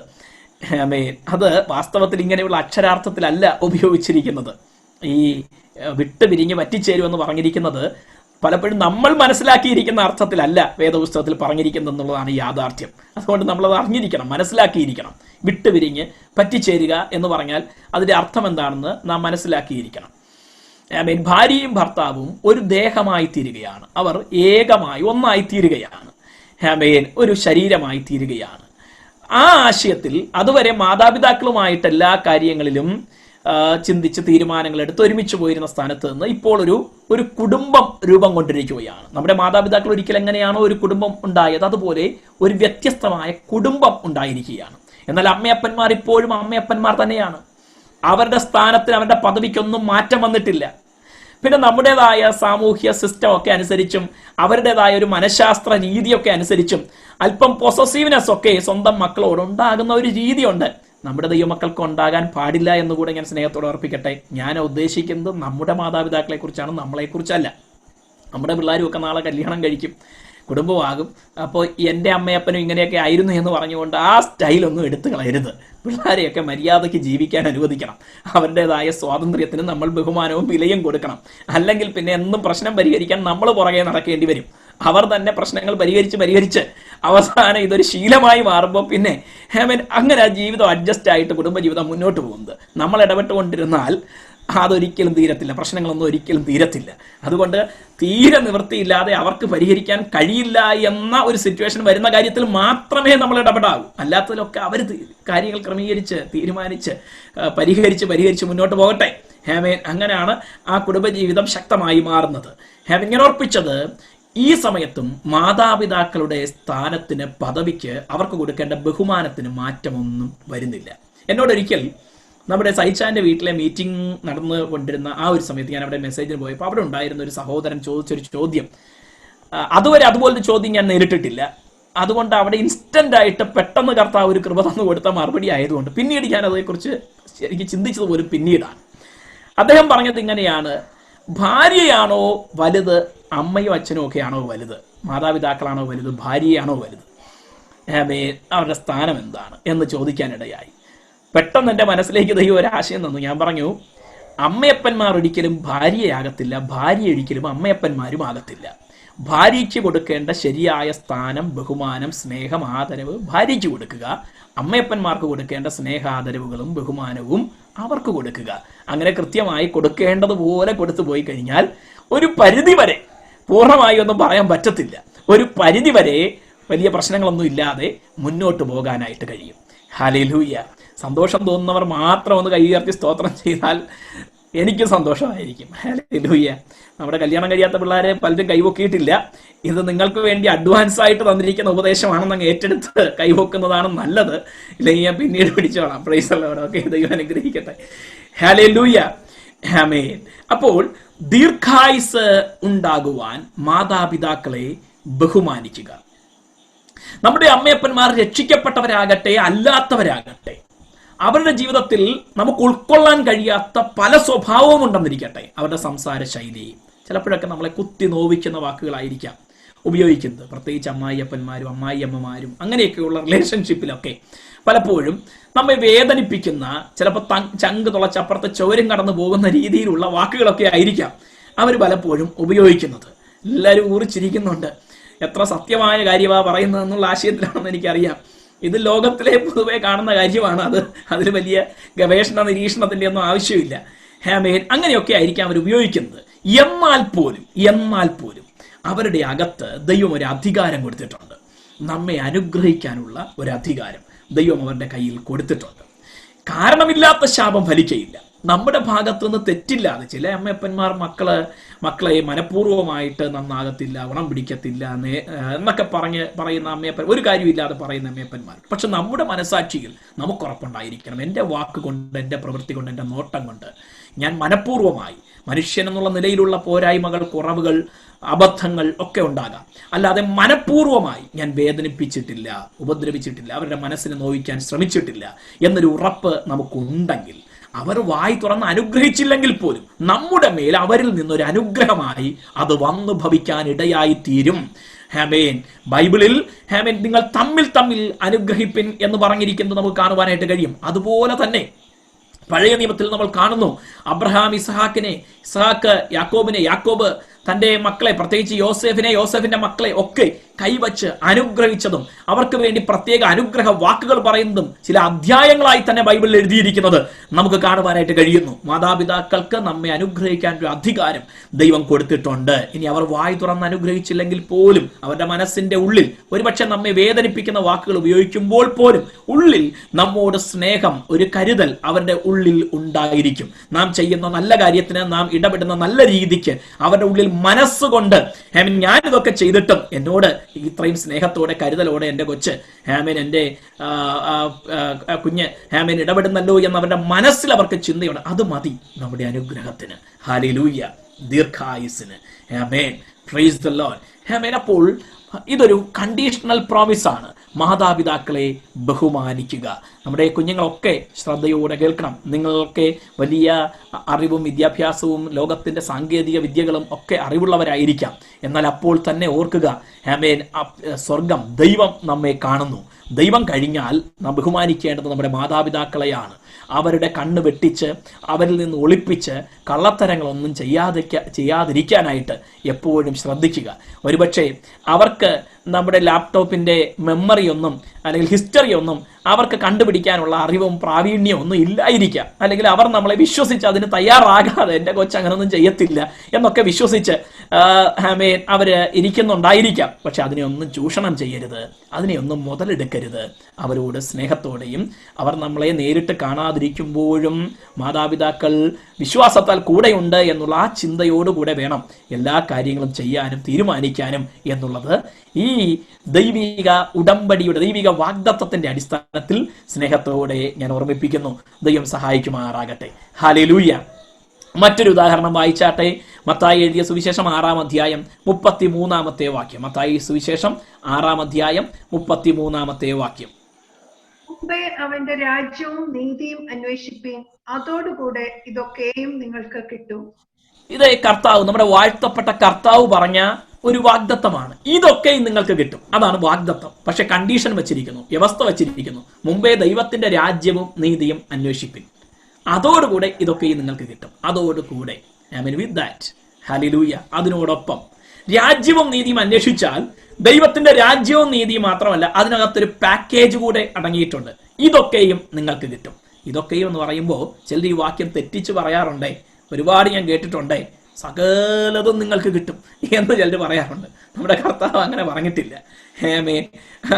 അത് വാസ്തവത്തിൽ ഇങ്ങനെയുള്ള അക്ഷരാർത്ഥത്തിലല്ല ഉപയോഗിച്ചിരിക്കുന്നത്. ഈ വിട്ടുപിരിഞ്ഞ് പറ്റിച്ചേരുമെന്ന് പറഞ്ഞിരിക്കുന്നത് പലപ്പോഴും നമ്മൾ മനസ്സിലാക്കിയിരിക്കുന്ന അർത്ഥത്തിലല്ല വേദപുസ്തകത്തിൽ പറഞ്ഞിരിക്കുന്നത് യാഥാർത്ഥ്യം. അതുകൊണ്ട് നമ്മളത് അറിഞ്ഞിരിക്കണം, മനസ്സിലാക്കിയിരിക്കണം. വിട്ടുപിരിഞ്ഞ് പറ്റിച്ചേരുക എന്ന് പറഞ്ഞാൽ അതിൻ്റെ അർത്ഥം എന്താണെന്ന് നാം മനസ്സിലാക്കിയിരിക്കണം. ഭാര്യയും ഭർത്താവും ഒരു ദേഹമായി തീരുകയാണ്, അവർ ഏകമായി ഒന്നായി തീരുകയാണ്, ഒരു ശരീരമായി തീരുകയാണ്. ആ ആശയത്തിൽ അതുവരെ മാതാപിതാക്കളുമായിട്ട് എല്ലാ കാര്യങ്ങളിലും ചിന്തിച്ച് തീരുമാനങ്ങൾ എടുത്ത് ഒരുമിച്ച് പോയിരുന്ന സ്ഥാനത്ത് നിന്ന് ഇപ്പോൾ ഒരു കുടുംബം രൂപം കൊണ്ടിരിക്കുകയാണ്. നമ്മുടെ മാതാപിതാക്കൾ ഒരിക്കൽ എങ്ങനെയാണോ ഒരു കുടുംബം ഉണ്ടായത്, അതുപോലെ ഒരു വ്യത്യസ്തമായ കുടുംബം ഉണ്ടായിരിക്കുകയാണ്. എന്നാൽ അമ്മയപ്പന്മാർ ഇപ്പോഴും അമ്മയപ്പന്മാർ തന്നെയാണ്. അവരുടെ സ്ഥാനത്തിന്, അവരുടെ പദവിക്കൊന്നും മാറ്റം വന്നിട്ടില്ല. പിന്നെ നമ്മുടേതായ സാമൂഹ്യ സിസ്റ്റം ഒക്കെ അനുസരിച്ചും അവരുടേതായ ഒരു മനഃശാസ്ത്ര രീതിയൊക്കെ അനുസരിച്ചും അല്പം പൊസസീവ്നെസ് ഒക്കെ സ്വന്തം മക്കളോട് ഉണ്ടാകുന്ന ഒരു രീതിയുണ്ട്. നമ്മുടെ ദൈവമക്കൾക്ക് ഉണ്ടാകാൻ പാടില്ല എന്നുകൂടെ ഞാൻ സ്നേഹത്തോടെ ഓർപ്പിക്കട്ടെ. ഞാൻ ഉദ്ദേശിക്കുന്നത് നമ്മുടെ മാതാപിതാക്കളെ കുറിച്ചാണ്, നമ്മളെക്കുറിച്ചല്ല. നമ്മുടെ പിള്ളേരും ഒക്കെ നാളെ കല്യാണം കഴിക്കും, കുടുംബമാകും. അപ്പോൾ എൻ്റെ അമ്മയപ്പനും ഇങ്ങനെയൊക്കെ ആയിരുന്നു എന്ന് പറഞ്ഞുകൊണ്ട് ആ സ്റ്റൈലൊന്നും എടുത്തു കളയരുത്. പിള്ളേരെയൊക്കെ മര്യാദയ്ക്ക് ജീവിക്കാൻ അനുവദിക്കണം. അവരുടേതായ സ്വാതന്ത്ര്യത്തിന് നമ്മൾ ബഹുമാനവും വിലയും കൊടുക്കണം. അല്ലെങ്കിൽ പിന്നെ എന്നും പ്രശ്നം പരിഹരിക്കാൻ നമ്മൾ പുറകെ നടക്കേണ്ടി വരും. അവർ തന്നെ പ്രശ്നങ്ങൾ പരിഹരിച്ച് അവസാനം ഇതൊരു ശീലമായി മാറുമ്പോൾ പിന്നെ അങ്ങനെ ആ ജീവിതം അഡ്ജസ്റ്റ് ആയിട്ട് കുടുംബജീവിതം മുന്നോട്ട് പോകുന്നത്. നമ്മൾ ഇടപെട്ടുകൊണ്ടിരുന്നാൽ അതൊരിക്കലും തീരത്തില്ല, പ്രശ്നങ്ങളൊന്നും ഒരിക്കലും തീരത്തില്ല. അതുകൊണ്ട് തീരെ നിവൃത്തിയില്ലാതെ അവർക്ക് പരിഹരിക്കാൻ കഴിയില്ല എന്ന ഒരു സിറ്റുവേഷൻ വരുന്ന കാര്യത്തിൽ മാത്രമേ നമ്മൾ ഇടപെടാവൂ. അല്ലാത്തതിലൊക്കെ അവർ കാര്യങ്ങൾ ക്രമീകരിച്ച് തീരുമാനിച്ച് പരിഹരിച്ച് മുന്നോട്ട് പോകട്ടെ. അങ്ങനെയാണ് ആ കുടുംബജീവിതം ശക്തമായി മാറുന്നത്. ഇങ്ങനെ ഓർപ്പിച്ചത് ഈ സമയത്തും മാതാപിതാക്കളുടെ സ്ഥാനത്തിന്, പദവിക്ക്, അവർക്ക് കൊടുക്കേണ്ട ബഹുമാനത്തിന് മാറ്റമൊന്നും വരുന്നില്ല. എന്നോടൊരിക്കൽ നമ്മുടെ സൈച്ചാൻ്റെ വീട്ടിലെ മീറ്റിംഗ് നടന്നുകൊണ്ടിരുന്ന ആ ഒരു സമയത്ത് ഞാൻ അവിടെ മെസ്സേജിന് പോയപ്പോൾ അവിടെ ഉണ്ടായിരുന്ന ഒരു സഹോദരൻ ചോദിച്ചൊരു ചോദ്യം, അതുവരെ അതുപോലൊരു ചോദ്യം ഞാൻ നേരിട്ടിട്ടില്ല. അതുകൊണ്ട് അവിടെ ഇൻസ്റ്റന്റ് ആയിട്ട് പെട്ടെന്ന് കർത്താവ് ഒരു കൃപ തന്നു കൊടുത്ത മറുപടി ആയതുകൊണ്ട് പിന്നീട് ഞാൻ അതേക്കുറിച്ച് എനിക്ക് ചിന്തിച്ചത് പോലും പിന്നീടാണ്. അദ്ദേഹം പറഞ്ഞത് ഇങ്ങനെയാണ്: ഭാര്യയാണോ വലുത്, അമ്മയും അച്ഛനും ഒക്കെയാണോ വലുത്, മാതാപിതാക്കളാണോ വലുത്, ഭാര്യയാണോ വലുത്, അവരുടെ സ്ഥാനം എന്താണ് എന്ന് ചോദിക്കാനിടയായി. പെട്ടെന്ന് എൻ്റെ മനസ്സിലേക്ക് ദൈവം ഒരാശയം തന്നു. ഞാൻ പറഞ്ഞു, അമ്മയപ്പന്മാർ ഒരിക്കലും ഭാര്യയാകത്തില്ല, ഭാര്യ ഒരിക്കലും അമ്മയപ്പന്മാരും ആകത്തില്ല. ഭാര്യയ്ക്ക് കൊടുക്കേണ്ട ശരിയായ സ്ഥാനം, ബഹുമാനം, സ്നേഹം, ആദരവ് ഭാര്യയ്ക്ക് കൊടുക്കുക. അമ്മയപ്പന്മാർക്ക് കൊടുക്കേണ്ട സ്നേഹാദരവുകളും ബഹുമാനവും അവർക്ക് കൊടുക്കുക. അങ്ങനെ കൃത്യമായി കൊടുക്കേണ്ടതുപോലെ കൊടുത്തു പോയി കഴിഞ്ഞാൽ ഒരു പരിധി വരെ, പൂർണ്ണമായി ഒന്നും പറയാൻ പറ്റത്തില്ല, ഒരു പരിധി വരെ വലിയ പ്രശ്നങ്ങളൊന്നും ഇല്ലാതെ മുന്നോട്ട് പോകാനായിട്ട് കഴിയും. ഹല്ലേലൂയ. സന്തോഷം തോന്നുന്നവർ മാത്രം ഒന്ന് കൈ ഉയർത്തി സ്തോത്രം ചെയ്താൽ എനിക്ക് സന്തോഷമായിരിക്കും. ഹല്ലേലൂയ. നമ്മുടെ കല്യാണം കഴിയാത്ത പിള്ളേരെ പലരും കൈവൊക്കിയിട്ടില്ല. ഇത് നിങ്ങൾക്ക് വേണ്ടി അഡ്വാൻസ് ആയിട്ട് തന്നിരിക്കുന്ന ഉപദേശമാണെന്ന് അങ്ങ് ഏറ്റെടുത്ത് കൈവെക്കുന്നതാണ് നല്ലത്. ഇല്ലെങ്കിൽ ഞാൻ പിന്നീട് പിടിച്ചോളാം. Praise the Lord. ഓക്കേ, ദൈവം അനുഗ്രഹിക്കട്ടെ. ഹല്ലേലൂയ. ആമേൻ. അപ്പോൾ ദീർഘായുസ് ഉണ്ടാകുവാൻ മാതാപിതാക്കളെ ബഹുമാനിക്കുക. നമ്മുടെ അമ്മയപ്പന്മാർ രക്ഷിക്കപ്പെട്ടവരാകട്ടെ അല്ലാത്തവരാകട്ടെ, അവരുടെ ജീവിതത്തിൽ നമുക്ക് ഉൾക്കൊള്ളാൻ കഴിയാത്ത പല സ്വഭാവവും ഉണ്ടെന്നിരിക്കട്ടെ. അവരുടെ സംസാര ശൈലി ചിലപ്പോഴൊക്കെ നമ്മളെ കുത്തി നോവിക്കുന്ന വാക്കുകളായിരിക്കാം ഉപയോഗിക്കുന്നത്. പ്രത്യേകിച്ച് അമ്മായിയപ്പന്മാരും അമ്മായിയമ്മമാരും അങ്ങനെയൊക്കെയുള്ള റിലേഷൻഷിപ്പിലൊക്കെ പലപ്പോഴും നമ്മെ വേദനിപ്പിക്കുന്ന, ചിലപ്പോൾ ചങ്ക് തുളച്ചപ്പുറത്തെ ചോരും കടന്നു പോകുന്ന രീതിയിലുള്ള വാക്കുകളൊക്കെ ആയിരിക്കാം അവർ പലപ്പോഴും ഉപയോഗിക്കുന്നത്. എല്ലാവരും ഊറിച്ചിരിക്കുന്നുണ്ട്. എത്ര സത്യമായ കാര്യമാണ് പറയുന്നത് എന്നുള്ള ആശയത്തിലാണെന്ന് എനിക്കറിയാം. ഇത് ലോകത്തിലെ പൊതുവെ കാണുന്ന കാര്യമാണ്. അതിൽ വലിയ ഗവേഷണ നിരീക്ഷണത്തിൻ്റെ ഒന്നും ആവശ്യമില്ല. അങ്ങനെയൊക്കെ ആയിരിക്കാം അവർ ഉപയോഗിക്കുന്നത്. എന്നാൽ പോലും അവരുടെ അകത്ത് ദൈവം ഒരു അധികാരം കൊടുത്തിട്ടുണ്ട്. നമ്മെ അനുഗ്രഹിക്കാനുള്ള ഒരു അധികാരം ദൈവം അവരുടെ കയ്യിൽ കൊടുത്തിട്ടുണ്ട്. കാരണമില്ലാത്ത ശാപം ഫലിക്കയില്ല. നമ്മുടെ ഭാഗത്തു നിന്ന് തെറ്റില്ലാതെ ചില അമ്മയപ്പന്മാർ മക്കളെ മനഃപൂർവ്വമായിട്ട് നന്നാകത്തില്ല, ഗുണം പിടിക്കത്തില്ല എന്നൊക്കെ പറയുന്ന അമ്മയപ്പൻ, ഒരു കാര്യമില്ലാതെ പറയുന്ന അമ്മയപ്പന്മാർ. പക്ഷെ നമ്മുടെ മനസാക്ഷിയിൽ നമുക്ക് ഉറപ്പുണ്ടായിരിക്കണം, എൻ്റെ വാക്ക് കൊണ്ട്, എൻ്റെ പ്രവൃത്തി കൊണ്ട്, എൻ്റെ നോട്ടം കൊണ്ട് ഞാൻ മനഃപൂർവ്വമായി, മനുഷ്യൻ എന്നുള്ള നിലയിലുള്ള പോരായ്മകൾ, കുറവുകൾ, അബദ്ധങ്ങൾ ഒക്കെ ഉണ്ടാകാം, അല്ലാതെ മനഃപൂർവ്വമായി ഞാൻ വേദനിപ്പിച്ചിട്ടില്ല, ഉപദ്രവിച്ചിട്ടില്ല, അവരുടെ മനസ്സിനെ നോവിക്കാൻ ശ്രമിച്ചിട്ടില്ല എന്നൊരു ഉറപ്പ് നമുക്കുണ്ടെങ്കിൽ, അവർ വായി തുറന്ന് അനുഗ്രഹിച്ചില്ലെങ്കിൽ പോലും നമ്മുടെ മേൽ അവരിൽ നിന്നൊരു അനുഗ്രഹമായി അത് വന്നു ഭവിക്കാൻ ഇടയായി തീരും. ബൈബിളിൽ നിങ്ങൾ തമ്മിൽ അനുഗ്രഹിപ്പിൻ എന്ന് പറഞ്ഞിരിക്കുന്നത് നമുക്ക് കാണുവാനായിട്ട് കഴിയും. അതുപോലെ തന്നെ പഴയ നിയമത്തിൽ നമ്മൾ കാണുന്നു, അബ്രഹാം ഇസ്ഹാക്ക് യാക്കോബിനെ, യാക്കോബ് തൻ്റെ മക്കളെ, പ്രത്യേകിച്ച് യോസേഫിന്റെ മക്കളെ ഒക്കെ കൈവച്ച് അനുഗ്രഹിച്ചതും അവർക്ക് വേണ്ടി പ്രത്യേക അനുഗ്രഹ വാക്കുകൾ പറയുന്നതും ചില അധ്യായങ്ങളായി തന്നെ ബൈബിളിൽ എഴുതിയിരിക്കുന്നത് നമുക്ക് കാണുവാനായിട്ട് കഴിയുന്നു. മാതാപിതാക്കൾക്ക് നമ്മെ അനുഗ്രഹിക്കാൻ ഒരു അധികാരം ദൈവം കൊടുത്തിട്ടുണ്ട്. ഇനി അവർ വായി തുറന്ന് അനുഗ്രഹിച്ചില്ലെങ്കിൽ പോലും അവരുടെ മനസ്സിന്റെ ഉള്ളിൽ ഒരുപക്ഷെ നമ്മെ വേദനിപ്പിക്കുന്ന വാക്കുകൾ ഉപയോഗിക്കുമ്പോൾ പോലും ഉള്ളിൽ നമ്മോട് സ്നേഹം, ഒരു കരുതൽ അവരുടെ ഉള്ളിൽ ഉണ്ടായിരിക്കും. നാം ചെയ്യുന്ന നല്ല കാര്യത്തിന്, നാം ഇടപെടുന്ന നല്ല രീതിക്ക് അവരുടെ ഉള്ളിൽ മനസ്സുകൊണ്ട് ഞാൻ ഇതൊക്കെ ചെയ്തിട്ടും എന്നോട് ഇത്രയും സ്നേഹത്തോടെ കരുതലോടെ എൻ്റെ കൊച്ച് എൻ്റെ കുഞ്ഞ് ഇടപെടുന്നല്ലോ എന്ന് അവരുടെ മനസ്സിൽ അവർക്ക് ചിന്തയുണ്ട്. അത് മതി നമ്മുടെ അനുഗ്രഹത്തിന്. ഹല്ലേലൂയ. ദീർഘായുസ്സിന്. ആമേൻ. Praise the Lord. ആമേൻ. അപ്പോൾ ഇതൊരു കണ്ടീഷണൽ പ്രോമിസ് ആണ്. മാതാപിതാക്കളെ ബഹുമാനിക്കുക. നമ്മുടെ കുഞ്ഞുങ്ങളൊക്കെ ശ്രദ്ധയോടെ കേൾക്കണം. നിങ്ങളൊക്കെ വലിയ അറിവും വിദ്യാഭ്യാസവും ലോകത്തിന്റെ സാങ്കേതിക വിദ്യകളും ഒക്കെ അറിവുള്ളവരായിരിക്കാം. എന്നാൽ അപ്പോൾ തന്നെ ഓർക്കുക, ആമേൻ, സ്വർഗം, ദൈവം നമ്മെ കാണുന്നു. ദൈവം കഴിഞ്ഞാൽ നാം ബഹുമാനിക്കേണ്ടത് നമ്മുടെ മാതാപിതാക്കളെയാണ്. അവരുടെ കണ്ണ് വെട്ടിച്ച് അവരിൽ നിന്ന് ഒളിപ്പിച്ച് കള്ളത്തരങ്ങളൊന്നും ചെയ്യാതിരിക്കാനായിട്ട് എപ്പോഴും ശ്രദ്ധിക്കുക. ഒരുപക്ഷെ അവർക്ക് നമ്മുടെ ലാപ്ടോപ്പിന്റെ മെമ്മറി ഒന്നും അല്ലെങ്കിൽ ഹിസ്റ്ററി ഒന്നും അവർക്ക് കണ്ടുപിടിക്കാനുള്ള അറിവും പ്രാവീണ്യവും ഒന്നും ഇല്ലായിരിക്കാം. അല്ലെങ്കിൽ അവർ നമ്മളെ വിശ്വസിച്ച് അതിന് തയ്യാറാകാതെ എൻ്റെ കൊച്ച് അങ്ങനൊന്നും ചെയ്യത്തില്ല എന്നൊക്കെ വിശ്വസിച്ച് അവര് ഇരിക്കുന്നുണ്ടായിരിക്കാം. പക്ഷെ അതിനെയൊന്നും ചൂഷണം ചെയ്യരുത്, അതിനെയൊന്നും മുതലെടുക്കരുത്. അവരോട് സ്നേഹത്തോടെയും അവർ നമ്മളെ നേരിട്ട് കാണാതിരിക്കുമ്പോഴും മാതാപിതാക്കൾ വിശ്വാസത്താൽ കൂടെയുണ്ട് എന്നുള്ള ആ ചിന്തയോടുകൂടെ വേണം എല്ലാ കാര്യങ്ങളും ചെയ്യാനും തീരുമാനിക്കാനും എന്നുള്ളത് ഈ ദൈവിക ഉടമ്പടിയുടെ, ദൈവിക വാഗ്ദത്തത്തിന്റെ അടിസ്ഥാനത്തിൽ സ്നേഹത്തോടെ ഞാൻ ഓർമ്മിപ്പിക്കുന്നു. ദൈവം സഹായിക്കുമാറാകട്ടെ. ഹല്ലേലൂയ. മറ്റൊരു ഉദാഹരണം വായിച്ചാട്ടെ. മത്തായി എഴുതിയ സുവിശേഷം 6-ാം അധ്യായം 33-ാമത്തെ വാക്യം. മത്തായി സുവിശേഷം 6-ാം അധ്യായം 33-ാമത്തെ വാക്യം. മുമ്പേ അവന്റെ രാജ്യവും നീതിയും അന്വേഷിപ്പീൻ, അതോടുകൂടെ ഇതൊക്കെയും നിങ്ങൾക്ക് കിട്ടും. ഇത് കർത്താവ്, നമ്മുടെ വാഴ്ത്തപ്പെട്ട കർത്താവ് പറഞ്ഞ ഒരു വാഗ്ദത്തമാണ്. ഇതൊക്കെയും നിങ്ങൾക്ക് കിട്ടും. അതാണ് വാഗ്ദത്തം. പക്ഷെ കണ്ടീഷൻ വെച്ചിരിക്കുന്നു, വ്യവസ്ഥ വെച്ചിരിക്കുന്നു. മുമ്പേ ദൈവത്തിന്റെ രാജ്യവും നീതിയും അന്വേഷിപ്പിൻ, അതോടുകൂടെ ഇതൊക്കെയും നിങ്ങൾക്ക് കിട്ടും. അതോടുകൂടെ, I mean with that. Hallelujah. അതിനോടൊപ്പം രാജ്യവും നീതിയും അന്വേഷിച്ചാൽ ദൈവത്തിന്റെ രാജ്യവും നീതിയും മാത്രമല്ല, അതിനകത്തൊരു പാക്കേജ് കൂടെ അടങ്ങിയിട്ടുണ്ട്. ഇതൊക്കെയും നിങ്ങൾക്ക് കിട്ടും. ഇതൊക്കെയും എന്ന് പറയുമ്പോൾ ചിലർ ഈ വാക്യം തെറ്റിച്ച് പറയാറുണ്ടേ. ഒരുപാട് ഞാൻ കേട്ടിട്ടുണ്ടേ, സകലതും നിങ്ങൾക്ക് കിട്ടും എന്ന് ചിലർ പറയാറുണ്ട്. നമ്മുടെ കർത്താവ് അങ്ങനെ പറഞ്ഞിട്ടില്ല.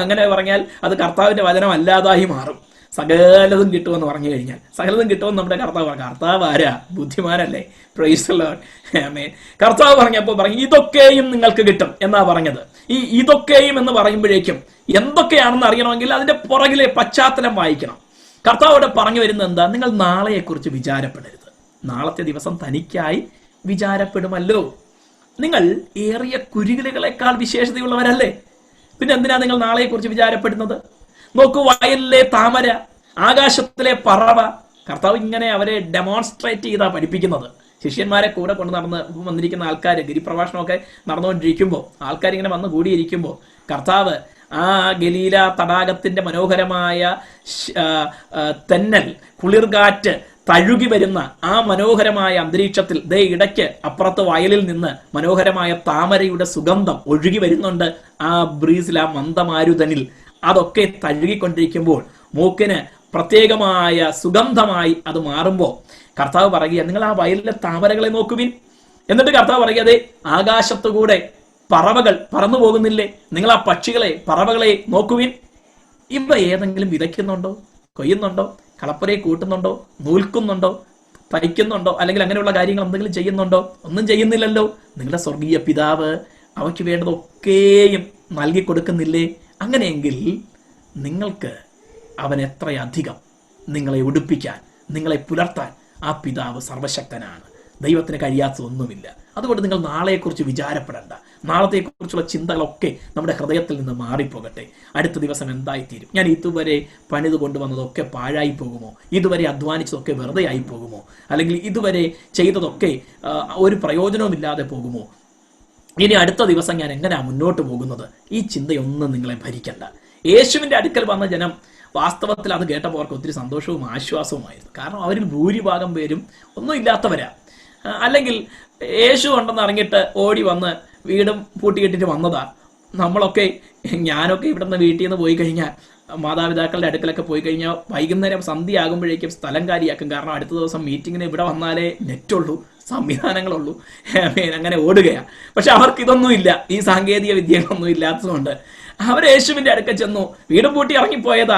അങ്ങനെ പറഞ്ഞാൽ അത് കർത്താവിന്റെ വചനം അല്ലാതായി മാറും. സകലതും കിട്ടുമെന്ന് പറഞ്ഞു കഴിഞ്ഞാൽ സകലതും കിട്ടുമെന്ന് നമ്മുടെ കർത്താവ് പറഞ്ഞു. കർത്താവ് ആരാ? ബുദ്ധിമാനല്ലേ? Praise the Lord. ആമേൻ. കർത്താവ് പറഞ്ഞപ്പോൾ പറഞ്ഞു ഇതൊക്കെയും നിങ്ങൾക്ക് കിട്ടും എന്നാ പറഞ്ഞത്. ഈ ഇതൊക്കെയും എന്ന് പറയുമ്പോഴേക്കും എന്തൊക്കെയാണെന്ന് അറിയണമെങ്കിൽ അതിന്റെ പുറകിലെ പശ്ചാത്തലം വായിക്കണം. കർത്താവോടെ പറഞ്ഞു വരുന്നത് എന്താ? നിങ്ങൾ നാളെയെക്കുറിച്ച് വിചാരപ്പെടരുത്. നാളത്തെ ദിവസം തനിക്കായി വിചാരപ്പെടുമല്ലോ. നിങ്ങൾ ഏറിയ കുരുകിലുകളെക്കാൾ വിശേഷതയുള്ളവരല്ലേ? പിന്നെ എന്തിനാ നിങ്ങൾ നാളെയെക്കുറിച്ച് വിചാരപ്പെടുന്നത്? നോക്കൂ, വയലിലെ താമര, ആകാശത്തിലെ പറവ. കർത്താവ് ഇങ്ങനെ അവരെ ഡെമോൺസ്ട്രേറ്റ് ചെയ്താ പഠിപ്പിക്കുന്നത്. ശിഷ്യന്മാരെ കൂടെ കൊണ്ട് വന്നിരിക്കുന്ന ആൾക്കാർ, ഗിരിപ്രഭാഷണമൊക്കെ നടന്നുകൊണ്ടിരിക്കുമ്പോൾ ആൾക്കാരിങ്ങനെ വന്ന് കൂടിയിരിക്കുമ്പോൾ കർത്താവ് ആ ഗലീല തടാകത്തിന്റെ മനോഹരമായ തെന്നൽ, കുളിർകാറ്റ് തഴുകി വരുന്ന ആ മനോഹരമായ അന്തരീക്ഷത്തിൽ ദേ ഇടയ്ക്ക് അപ്പുറത്ത് വയലിൽ നിന്ന് മനോഹരമായ താമരയുടെ സുഗന്ധം ഒഴുകി വരുന്നുണ്ട്. ആ ബ്രീസിൽ, ആ മന്ദമാരുതനിൽ അതൊക്കെ തഴുകിക്കൊണ്ടിരിക്കുമ്പോൾ മൂക്കിന് പ്രത്യേകമായ സുഗന്ധമായി അത് മാറുമ്പോൾ കർത്താവ് പറയുക, നിങ്ങൾ ആ വയലിലെ താമരകളെ നോക്കുവിൻ. എന്നിട്ട് കർത്താവ് പറയുക, അതെ ആകാശത്തുകൂടെ പറവകൾ പറന്നു പോകുന്നില്ലേ? നിങ്ങൾ ആ പക്ഷികളെ, പറവകളെ നോക്കുവിൻ. ഇവ ഏതെങ്കിലും വിതയ്ക്കുന്നുണ്ടോ, കൊയ്യുന്നുണ്ടോ, കളപ്പുരയെ കൂട്ടുന്നുണ്ടോ, നൂൽക്കുന്നുണ്ടോ, തയ്ക്കുന്നുണ്ടോ, അല്ലെങ്കിൽ അങ്ങനെയുള്ള കാര്യങ്ങൾ എന്തെങ്കിലും ചെയ്യുന്നുണ്ടോ? ഒന്നും ചെയ്യുന്നില്ലല്ലോ. നിങ്ങളുടെ സ്വർഗീയ പിതാവ് അവയ്ക്ക് വേണ്ടതൊക്കെയും നൽകി കൊടുക്കുന്നില്ലേ? അങ്ങനെയെങ്കിൽ നിങ്ങൾക്ക് അവൻ എത്രയധികം നിങ്ങളെ ഉടുപ്പിക്കാൻ, നിങ്ങളെ പുലർത്താൻ ആ പിതാവ് സർവശക്തനാണ്. ദൈവത്തിന് കഴിയാത്തതൊന്നുമില്ല. അതുകൊണ്ട് നിങ്ങൾ നാളെയെക്കുറിച്ച് വിചാരപ്പെടേണ്ട. നാളത്തെക്കുറിച്ചുള്ള ചിന്തകളൊക്കെ നമ്മുടെ ഹൃദയത്തിൽ നിന്ന് മാറിപ്പോകട്ടെ. അടുത്ത ദിവസം എന്തായിത്തീരും? ഞാൻ ഇതുവരെ പണിത് കൊണ്ടുവന്നതൊക്കെ പാഴായി പോകുമോ? ഇതുവരെ അധ്വാനിച്ചതൊക്കെ വെറുതെ ആയി പോകുമോ? അല്ലെങ്കിൽ ഇതുവരെ ചെയ്തതൊക്കെ ഒരു പ്രയോജനവുമില്ലാതെ പോകുമോ? ഇനി അടുത്ത ദിവസം ഞാൻ എങ്ങനെയാ മുന്നോട്ട് പോകുന്നത്? ഈ ചിന്തയൊന്നും നിങ്ങളെ ഭരിക്കണ്ട. യേശുവിന്റെ അടുക്കൽ വന്ന ജനം വാസ്തവത്തിൽ അത് കേട്ടപ്പോൾ അവർക്ക് ഒത്തിരി സന്തോഷവും ആശ്വാസവുമായിരുന്നു. കാരണം അവരിൽ ഭൂരിഭാഗം പേരും ഒന്നും ഇല്ലാത്തവരാ, അല്ലെങ്കിൽ യേശു ഉണ്ടെന്ന് അറിഞ്ഞിട്ട് ഓടി വന്ന് വീടും പൂട്ടിയിട്ടിട്ട് വന്നതാ. നമ്മളൊക്കെ, ഞാനൊക്കെ ഇവിടെ നിന്ന് വീട്ടിൽ നിന്ന് പോയി കഴിഞ്ഞാൽ, മാതാപിതാക്കളുടെ അടുക്കലൊക്കെ പോയി കഴിഞ്ഞാൽ വൈകുന്നേരം സന്ധ്യ ആകുമ്പോഴേക്കും സ്ഥലം കാലിയാക്കും. കാരണം അടുത്ത ദിവസം മീറ്റിങ്ങിന് ഇവിടെ വന്നാലേ നെറ്റുള്ളൂ, സംവിധാനങ്ങളുള്ളൂ, അങ്ങനെ ഓടുകയാണ്. പക്ഷെ അവർക്ക് ഇതൊന്നും ഇല്ല, ഈ സാങ്കേതിക വിദ്യകളൊന്നും ഇല്ലാത്തതുകൊണ്ട് അവർ യേശുവിന്റെ അടുക്ക ചെന്നു. വീടും പൂട്ടി ഇറങ്ങിപ്പോയതാ.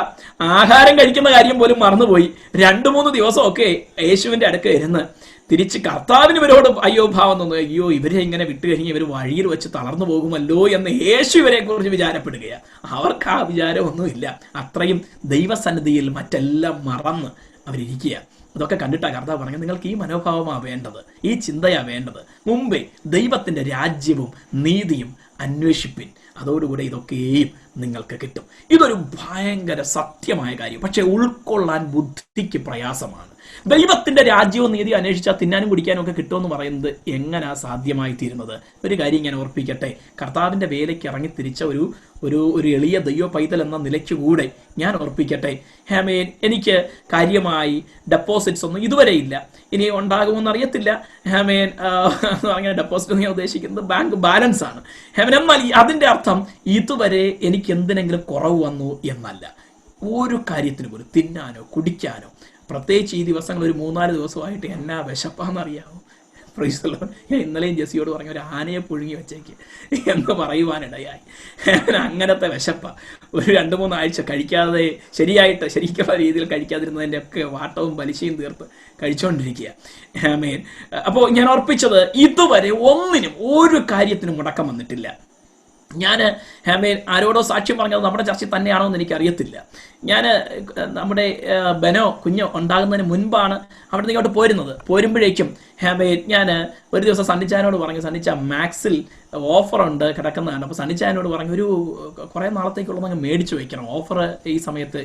ആഹാരം കഴിക്കുന്ന കാര്യം പോലും മറന്നുപോയി. 2-3 ദിവസമൊക്കെ യേശുവിന്റെ അടുക്ക ഇരുന്ന് തിരിച്ച് കർത്താവിന് ഇവരോട് അയ്യോ ഭാവം തോന്നുന്നു. അയ്യോ, ഇവരെ ഇങ്ങനെ വിട്ടുകഴിഞ്ഞ് ഇവർ വഴിയിൽ വെച്ച് തളർന്നു പോകുമല്ലോ എന്ന് യേശു ഇവരെ കുറിച്ച് വിചാരപ്പെടുകയാണ്. അവർക്ക് ആ വിചാരമൊന്നുമില്ല. അത്രയും ദൈവസന്നിധിയിൽ മറ്റെല്ലാം മറന്ന് അവരിയ്ക്കുക. അതൊക്കെ കണ്ടിട്ടാണ് കർത്താവ് പറഞ്ഞത്, നിങ്ങൾക്ക് ഈ മനോഭാവമാണ് വേണ്ടത്, ഈ ചിന്തയാ വേണ്ടത്. മുമ്പേ ദൈവത്തിന്റെ രാജ്യവും നീതിയും അന്വേഷിപ്പിൻ, അതോടുകൂടെ ഇതൊക്കെയും നിങ്ങൾക്ക് കിട്ടും. ഇതൊരു ഭയങ്കര സത്യമായ കാര്യം. പക്ഷെ ഉൾക്കൊള്ളാൻ ബുദ്ധിക്ക് പ്രയാസമാണ്. ദൈവത്തിന്റെ രാജ്യവും നീതി അന്വേഷിച്ചാൽ തിന്നാനും കുടിക്കാനും ഒക്കെ കിട്ടുമെന്ന് പറയുന്നത് എങ്ങനെയാ സാധ്യമായി തീരുന്നത്? ഒരു കാര്യം ഞാൻ ഓർപ്പിക്കട്ടെ, കർത്താവിന്റെ വേലയ്ക്ക് ഇറങ്ങി തിരിച്ച ഒരു എളിയ ദൈവ പൈതൽ എന്ന നിലയ്ക്ക് കൂടെ ഞാൻ ഓർപ്പിക്കട്ടെ, എനിക്ക് കാര്യമായി ഡെപ്പോസിറ്റ്സ് ഒന്നും ഇതുവരെ ഇല്ല. ഇനി ഉണ്ടാകുമെന്ന് അറിയത്തില്ല. അങ്ങനെ ഡെപ്പോസിറ്റ് ഞാൻ ഉദ്ദേശിക്കുന്നത് ബാങ്ക് ബാലൻസ് ആണ്. എന്നാൽ അതിന്റെ അർത്ഥം ഇതുവരെ എനിക്ക് എന്തിനെങ്കിലും കുറവ് വന്നു എന്നല്ല. ഒരു കാര്യത്തിന് പോലും തിന്നാനോ കുടിക്കാനോ, പ്രത്യേകിച്ച് ഈ ദിവസങ്ങൾ ഒരു 3-4 ദിവസമായിട്ട് എന്നാ വിശപ്പാന്നറിയാമോ? ഞാൻ ഇന്നലെയും ജെസ്സിയോട് പറഞ്ഞ ഒരു ആനയെ പുഴുങ്ങി വെച്ചേക്ക് എന്ന് പറയുവാനിടയായി. അങ്ങനത്തെ വിശപ്പ. ഒരു 2-3 ആഴ്ച കഴിക്കാതെ ശരിക്കുള്ള രീതിയിൽ കഴിക്കാതിരുന്നതിൻ്റെ ഒക്കെ വാട്ടവും പലിശയും തീർത്ത് കഴിച്ചുകൊണ്ടിരിക്കുക. അപ്പോൾ ഞാൻ ഓർപ്പിച്ചത്, ഇതുവരെ ഒന്നിനും ഒരു കാര്യത്തിനും മുടക്കം വന്നിട്ടില്ല. ഞാൻ ആരോടോ സാക്ഷ്യം പറഞ്ഞത് നമ്മുടെ ചർച്ചയിൽ തന്നെയാണോ എന്ന് എനിക്കറിയത്തില്ല. ഞാൻ നമ്മുടെ ബനോ കുഞ്ഞ് ഉണ്ടാകുന്നതിന് മുൻപാണ് അവിടെ നിന്ന് ഇങ്ങോട്ട് പോരുമ്പോഴേക്കും ഞാൻ ഒരു ദിവസം സണ്ണിച്ചാനോട് പറഞ്ഞു, സണ്ണിച്ച മാക്സിൽ ഓഫറുണ്ട് കിടക്കുന്നതാണ്. അപ്പോൾ സണ്ണിച്ചാനോട് പറഞ്ഞു, ഒരു കുറേ നാളത്തേക്കുള്ളത് അങ്ങ് മേടിച്ചു വയ്ക്കണം, ഓഫർ ഈ സമയത്ത്,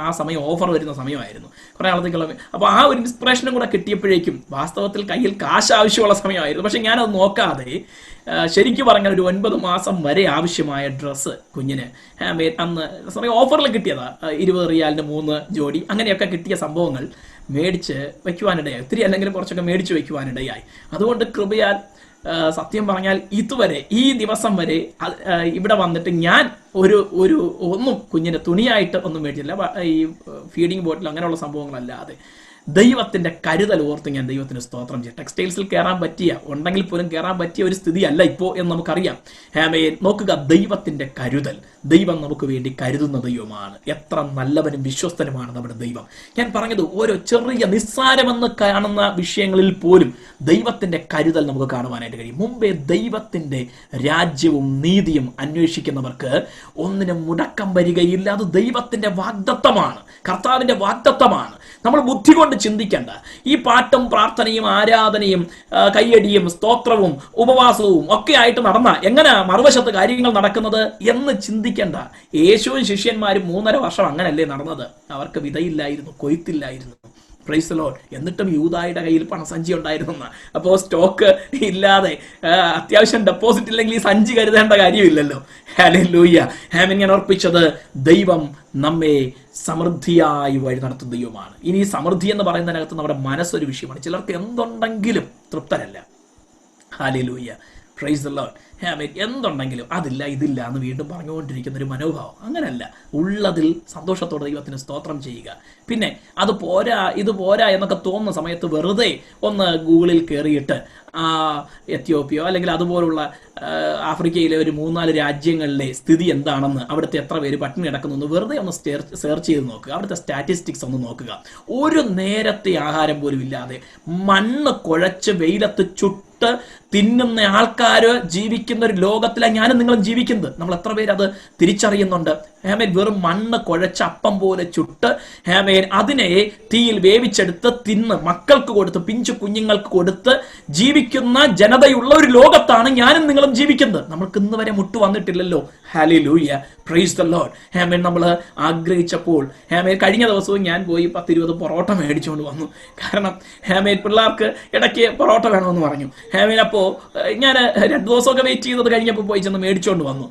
ആ സമയം ഓഫർ വരുന്ന സമയമായിരുന്നു, കുറേ നാളത്തേക്കുള്ള. അപ്പോൾ ആ ഒരു ഇൻസ്പിറേഷനും കൂടെ കിട്ടിയപ്പോഴേക്കും വാസ്തവത്തിൽ കയ്യിൽ കാശ് ആവശ്യമുള്ള സമയമായിരുന്നു. പക്ഷെ ഞാനത് നോക്കാതെ ശരിക്കും പറഞ്ഞാൽ ഒരു 9 മാസം വരെ ആവശ്യമായ ഡ്രസ്സ് കുഞ്ഞിന് അന്ന് സമയം ഓഫറിൽ കിട്ടിയതാ. 20 റിയാലിന് 3 ജോഡി അങ്ങനെയൊക്കെ കിട്ടിയ സംഭവങ്ങൾ മേടിച്ച് വയ്ക്കുവാനിടയായി. ഒത്തിരി അല്ലെങ്കിലും കുറച്ചൊക്കെ മേടിച്ച് വയ്ക്കുവാനിടയായി. അതുകൊണ്ട് കൃപയാൽ സത്യം പറഞ്ഞാൽ ഇതുവരെ ഈ ദിവസം വരെ ഇവിടെ വന്നിട്ട് ഞാൻ ഒന്നും കുഞ്ഞിന് തുണിയായിട്ട് ഒന്നും മേടിച്ചില്ല. ഈ ഫീഡിങ് ബോട്ടിൽ അങ്ങനെയുള്ള സംഭവങ്ങളല്ലാതെ ദൈവത്തിന്റെ കരുതൽ ഓർത്ത് ഞാൻ ദൈവത്തിന് സ്തോത്രം ചെയ്യും. ടെക്സ്റ്റൈൽസിൽ ഉണ്ടെങ്കിൽ പോലും കയറാൻ പറ്റിയ ഒരു സ്ഥിതി അല്ല ഇപ്പോൾ എന്ന് നമുക്കറിയാം. നോക്കുക, ദൈവത്തിന്റെ കരുതൽ, ദൈവം നമുക്ക് വേണ്ടി കരുതുന്ന ദൈവമാണ്. എത്ര നല്ലവനും വിശ്വസ്തനുമാണ് നമ്മുടെ ദൈവം. ഞാൻ പറഞ്ഞത്, ഓരോ ചെറിയ നിസ്സാരമെന്ന് കാണുന്ന വിഷയങ്ങളിൽ പോലും ദൈവത്തിന്റെ കരുതൽ നമുക്ക് കാണുവാനായിട്ട് കഴിയും. മുമ്പേ ദൈവത്തിന്റെ രാജ്യവും നീതിയും അന്വേഷിക്കുന്നവർക്ക് ഒന്നിനും മുടക്കം വരികയില്ല. അത് ദൈവത്തിന്റെ വാഗ്ദത്തമാണ്, കർത്താവിന്റെ വാഗ്ദത്തമാണ്. നമ്മൾ ബുദ്ധി കൊണ്ട് ചിന്തിക്കേണ്ട. ഈ പാട്ടും പ്രാർത്ഥനയും ആരാധനയും കയ്യടിയും സ്തോത്രവും ഉപവാസവും ഒക്കെ ആയിട്ട് നടന്ന എങ്ങനെ മറുവശത്ത് കാര്യങ്ങൾ നടക്കുന്നത് എന്ന് ചിന്തിക്കേണ്ട. യേശുവും ശിഷ്യന്മാരും 3.5 വർഷം അങ്ങനല്ലേ നടന്നത്? അവർക്ക് വിതയില്ലായിരുന്നു, കൊയ്ത്തില്ലായിരുന്നു. Praise the Lord. എന്നിട്ടും യൂദായുടെ കയ്യിൽ പണസഞ്ചി ഉണ്ടായിരുന്ന, അപ്പോൾ സ്റ്റോക്ക് ഇല്ലാതെ അത്യാവശ്യം ഡെപ്പോസിറ്റ് ഇല്ലെങ്കിൽ ഈ സഞ്ചി കരുതേണ്ട കാര്യമില്ലല്ലോ. ഹല്ലേലൂയ. ഞാൻ ഓർപ്പിച്ചത്, ദൈവം നമ്മെ സമൃദ്ധിയായി വഴി നടത്തുന്ന ദൈവമാണ്. ഇനി സമൃദ്ധി എന്ന് പറയുന്നതിനകത്ത് നമ്മുടെ മനസ്സൊരു വിഷയമാണ്. ചിലർക്ക് എന്തുണ്ടെങ്കിലും തൃപ്തരല്ല. ഹല്ലേലൂയ. Praise the Lord. എന്തുണ്ടെങ്കിലും അതില്ല ഇതില്ല എന്ന് വീണ്ടും പറഞ്ഞുകൊണ്ടിരിക്കുന്ന ഒരു മനോഭാവം. അങ്ങനല്ല. ഉള്ളതിൽ സന്തോഷത്തോടെ ദൈവത്തിന് സ്തോത്രം ചെയ്യുക. പിന്നെ അത് പോരാ ഇത് പോരാ എന്നൊക്കെ തോന്നുന്ന സമയത്ത് വെറുതെ ഒന്ന് ഗൂഗിളിൽ കയറിയിട്ട് എത്യോപ്യയോ അല്ലെങ്കിൽ അതുപോലുള്ള ആഫ്രിക്കയിലെ ഒരു 3-4 രാജ്യങ്ങളിലെ സ്ഥിതി എന്താണെന്ന്, അവിടുത്തെ എത്ര പേര് പട്ടിണി കിടക്കുന്നു വെറുതെ ഒന്ന് സെർച്ച് ചെയ്ത് നോക്കുക. അവിടുത്തെ സ്റ്റാറ്റിസ്റ്റിക്സ് ഒന്ന് നോക്കുക. ഒരു നേരത്തെ ആഹാരം പോലും ഇല്ലാതെ മണ്ണ് കുഴച്ച് വെയിലത്ത് ചുട്ട് തിന്നുന്ന ആൾക്കാർ ജീവിക്കുന്ന ഒരു ലോകത്തിലാണ് ഞാനും നിങ്ങളും ജീവിക്കുന്നത്. നമ്മൾ എത്ര പേര് അത് തിരിച്ചറിയുന്നുണ്ട്? വെറും മണ്ണ് കുഴച്ച അപ്പം പോലെ ചുട്ട് അതിനെ തീയിൽ വേവിച്ചെടുത്ത് തിന്ന് മക്കൾക്ക് കൊടുത്ത്, പിഞ്ചു കുഞ്ഞുങ്ങൾക്ക് കൊടുത്ത് ജീവിക്കുന്ന ജനതയുള്ള ഒരു ലോകത്താണ് ഞാനും നിങ്ങളും ജീവിക്കുന്നത്. നമ്മൾക്ക് ഇന്ന് വരെ മുട്ട് വന്നിട്ടില്ലല്ലോ. ഹല്ലേലൂയ. Praise the Lord. നമ്മൾ ആഗ്രഹിച്ചപ്പോൾ കഴിഞ്ഞ ദിവസവും ഞാൻ പോയി 10-20 പൊറോട്ട മേടിച്ചുകൊണ്ട് വന്നു. കാരണം പിള്ളേർക്ക് ഇടയ്ക്ക് പൊറോട്ട വേണമെന്ന് പറഞ്ഞു. അപ്പോൾ ഞാൻ 2 ദിവസമൊക്കെ വെയിറ്റ് ചെയ്തത് കഴിഞ്ഞപ്പോൾ പോയി ചെന്ന് മേടിച്ചുകൊണ്ട് വന്നു.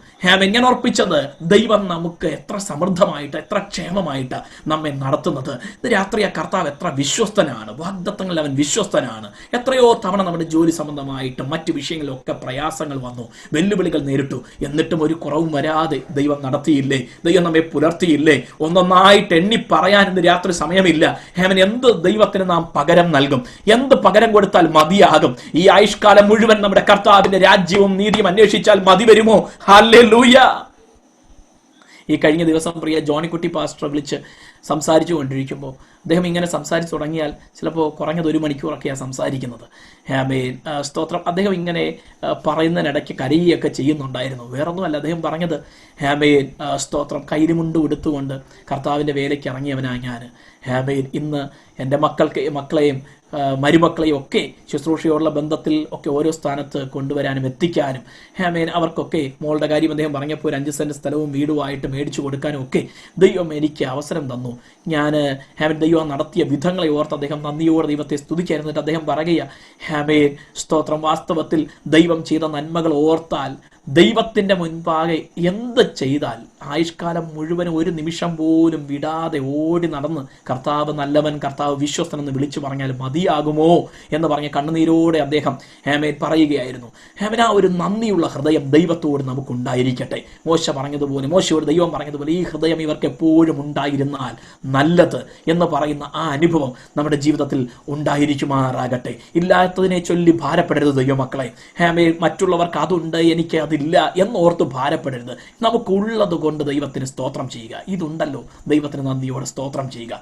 ഞാൻ ഉറപ്പിച്ചത് ദൈവം നമുക്ക് എത്ര സമൃദ്ധമായിട്ട് എത്ര ക്ഷേമമായിട്ട് നമ്മെ നടത്തുന്നത്. ഇത് രാത്രി ആ കർത്താവ് എത്ര വിശ്വസ്തനാണ്, വാഗ്ദത്തങ്ങളിൽ അവൻ വിശ്വസ്തനാണ്. എത്രയോ തവണ നമ്മുടെ ജോലി സംബന്ധമായിട്ട് മറ്റു വിഷയങ്ങളിലൊക്കെ പ്രയാസങ്ങൾ വന്നു, വെല്ലുവിളികൾ നേരിട്ടു, എന്നിട്ടും ഒരു കുറവും വരാതെ ദൈവം നടത്തിയില്ലേ? ദൈവം നമ്മെ പുലർത്തിയില്ലേ? ഒന്നൊന്നായിട്ട് എണ്ണി പറയാൻ ഇന്ന് രാത്രി സമയമില്ല. എന്ത് ദൈവത്തിന് നാം പകരം നൽകും? എന്ത് പകരം കൊടുത്താൽ മതിയാകും? ഈ ആയുഷ്കാലം മുഴുവൻ നമ്മുടെ കർത്താവിന്റെ രാജ്യവും നീതിയും അന്വേഷിച്ചാൽ മതി വരുമോ? ഹല്ലേലൂയ. ഈ കഴിഞ്ഞ ദിവസം പ്രിയ ജോണിക്കുട്ടി പാസ്റ്റർ വിളിച്ച് സംസാരിച്ചു കൊണ്ടിരിക്കുമ്പോൾ അദ്ദേഹം ഇങ്ങനെ സംസാരിച്ചു തുടങ്ങിയാൽ ചിലപ്പോൾ കുറഞ്ഞത് 1 മണിക്കൂറൊക്കെയാണ് സംസാരിക്കുന്നത്. സ്തോത്രം. അദ്ദേഹം ഇങ്ങനെ പറയുന്നതിനിടയ്ക്ക് കരയുകയൊക്കെ ചെയ്യുന്നുണ്ടായിരുന്നു. വേറൊന്നുമല്ല, അദ്ദേഹം പറഞ്ഞത് സ്തോത്രം, കൈരുമുണ്ട് ഉടുത്തുകൊണ്ട് കർത്താവിൻ്റെ വേലയ്ക്ക് ഇറങ്ങിയവനാ ഞാൻ. ഇന്ന് എൻ്റെ മക്കളെയും മരുമക്കളെയും ഒക്കെ ശുശ്രൂഷയോടുള്ള ബന്ധത്തിൽ ഒക്കെ ഓരോ സ്ഥാനത്ത് കൊണ്ടുവരാനും എത്തിക്കാനും അവർക്കൊക്കെ മോളുടെ കാര്യം അദ്ദേഹം പറഞ്ഞപ്പോൾ ഒരു 5 സെന്റ് സ്ഥലവും വീടുമായിട്ട് മേടിച്ചു കൊടുക്കാനും ഒക്കെ ദൈവം എനിക്ക് അവസരം തന്നു. ഞാൻ ദൈവം നടത്തിയ വിധങ്ങളെ ഓർത്ത് അദ്ദേഹം നന്ദിയോടെ ദൈവത്തെ സ്തുതിക്കായിരുന്നിട്ട് അദ്ദേഹം പറയുക, സ്തോത്രം, വാസ്തവത്തിൽ ദൈവം ചെയ്ത നന്മകൾ ഓർത്താൽ ദൈവത്തിൻ്റെ മുൻപാകെ എന്ത് ചെയ്താൽ ആയുഷ്കാലം മുഴുവനും 1 നിമിഷം പോലും വിടാതെ ഓടി നടന്ന് കർത്താവ് നല്ലവൻ, കർത്താവ് വിശ്വസ്തനെന്ന് വിളിച്ചു പറഞ്ഞാൽ മതിയാകുമോ എന്ന് പറഞ്ഞ് കണ്ണുനീരോടെ അദ്ദേഹം പറയുകയായിരുന്നു. ആ ഒരു നന്ദിയുള്ള ഹൃദയം ദൈവത്തോട് നമുക്കുണ്ടായിരിക്കട്ടെ. മോശയോട് ദൈവം പറഞ്ഞതുപോലെ ഈ ഹൃദയം ഇവർക്ക് എപ്പോഴും ഉണ്ടായിരുന്നാൽ നല്ലത് എന്ന് പറയുന്ന ആ അനുഭവം നമ്മുടെ ജീവിതത്തിൽ ഉണ്ടായിരിക്കുമാറാകട്ടെ. ഇല്ലാത്തതിനെ ചൊല്ലി ഭാരപ്പെടരുത് ദൈവമക്കളെ. മറ്റുള്ളവർക്ക് അതുണ്ട്, എനിക്ക് അതില്ല എന്നോർത്ത് ഭാരപ്പെടരുത്. നമുക്കുള്ളത് കൊണ്ട് ദൈവത്തിന് സ്തോത്രം ചെയ്യുക. ഇതുണ്ടല്ലോ, ദൈവത്തിന് നന്ദിയോടെ സ്തോത്രം ചെയ്യുക.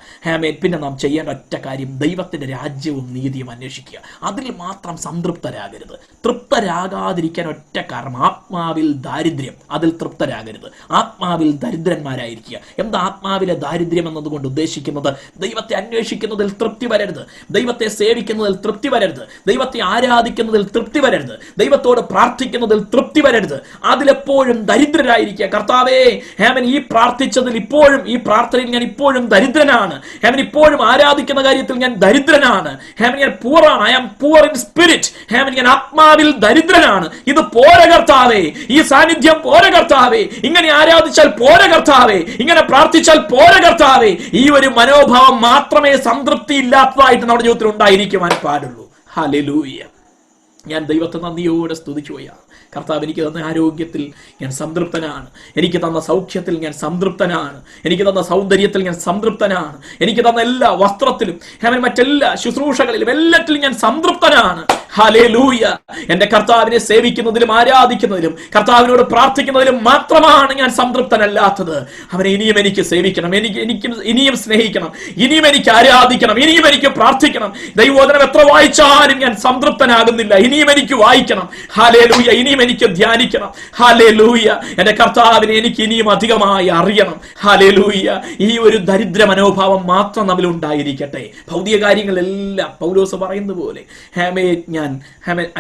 പിന്നെ നാം ചെയ്യേണ്ട ഒറ്റ കാര്യം ദൈവത്തിന്റെ രാജ്യവും നീതിയും അന്വേഷിക്കുക. അതിൽ മാത്രം സംതൃപ്തരാകരുത്. തൃപ്തരാകാതിരിക്കാൻ ഒറ്റ കാരണം, ആത്മാവിൽ ദാരിദ്ര്യം, അതിൽ തൃപ്തരാകരുത്. ആത്മാവിൽ ദരിദ്രന്മാരായിരിക്കുക. എന്താ ആത്മാവിലെ ദാരിദ്ര്യം എന്നതുകൊണ്ട് ഉദ്ദേശിക്കുന്നത്? ദൈവത്തെ അന്വേഷിക്കുന്നതിൽ തൃപ്തി വരരുത്, ദൈവത്തെ സേവിക്കുന്നതിൽ തൃപ്തി വരരുത്, ദൈവത്തെ ആരാധിക്കുന്നതിൽ തൃപ്തി വരരുത്, ദൈവത്തോട് പ്രാർത്ഥിക്കുന്നതിൽ തൃപ്തി വരരുത്. അതിലെപ്പോഴും ദരിദ്രരായിരിക്കുക. കർത്താവേ, ഈ പ്രാർത്ഥിച്ചതിൽ ഇപ്പോഴും, ഈ പ്രാർത്ഥനയിൽ ഞാൻ ഇപ്പോഴും ദരിദ്രനാണ്. ഇപ്പോഴും ആരാധിക്കുന്ന കാര്യത്തിൽ ഞാൻ ദരിദ്രനാണ്. ഞാൻ പൂറാണ്. I am poor in spirit. ഞാൻ ആത്മാവിൽ ദരിദ്രനാണ്. ഇത് പോര കർത്താവേ, ഈ സാന്നിധ്യം പോര കർത്താവേ, ഇങ്ങനെ ആരാധിച്ചാൽ പോര കർത്താവേ, ഇങ്ങനെ പ്രാർത്ഥിച്ചാൽ പോര കർത്താവേ. ഈ ഒരു മനോഭാവം മാത്രമേ സംതൃപ്തി ഇല്ലാത്തതായിട്ട് നമ്മുടെ ജീവിതത്തിൽ ഉണ്ടായിരിക്കുവാൻ പാടുള്ളൂ. ഹല്ലേലൂയ. ഞാൻ ദൈവത്തെ നന്ദിയോടെ സ്തുതിക്കുകയാണ്. കർത്താവ് എനിക്ക് തന്ന ആരോഗ്യത്തിൽ ഞാൻ സംതൃപ്തനാണ്. എനിക്ക് തന്ന സൗഖ്യത്തിൽ ഞാൻ സംതൃപ്തനാണ്. എനിക്ക് തന്ന സൗന്ദര്യത്തിൽ ഞാൻ സംതൃപ്തനാണ്. എനിക്ക് തന്ന എല്ലാ വസ്ത്രത്തിലും, മറ്റെല്ലാ ശുശ്രൂഷകളിലും, എല്ലാറ്റിലും ഞാൻ സംതൃപ്തനാണ്. ഹല്ലേലൂയ. എന്റെ കർത്താവിനെ സേവിക്കുന്നതിലും ആരാധിക്കുന്നതിലും കർത്താവിനോട് പ്രാർത്ഥിക്കുന്നതിലും മാത്രമാണ് ഞാൻ സംതൃപ്തനല്ലാത്തത്. അവനെ ഇനിയും എനിക്ക് സേവിക്കണം, എനിക്ക് ഇനിയും സ്നേഹിക്കണം, ഇനിയും എനിക്ക് ആരാധിക്കണം, ഇനിയും എനിക്ക് പ്രാർത്ഥിക്കണം. ദൈവവചനം എത്ര വായിച്ചാലും ഞാൻ സംതൃപ്തനാകുന്നില്ല. ഇനിയും എനിക്ക് വായിക്കണം. ഹല്ലേലൂയ. ഇനിയും എനിക്ക് ധ്യാനിക്കണം. ഹല്ലേലൂയ. എന്റെ കർത്താവിനെ എനിക്ക് ഇനിയും അധികമായി അറിയണം. ഹല്ലേലൂയ. ഈ ഒരു ദരിദ്ര മനോഭാവം മാത്രം നമ്മൾ ഉണ്ടായിരിക്കട്ടെ. ഭൗതിക കാര്യങ്ങളെല്ലാം പൗലോസ് പറയുന്ന പോലെ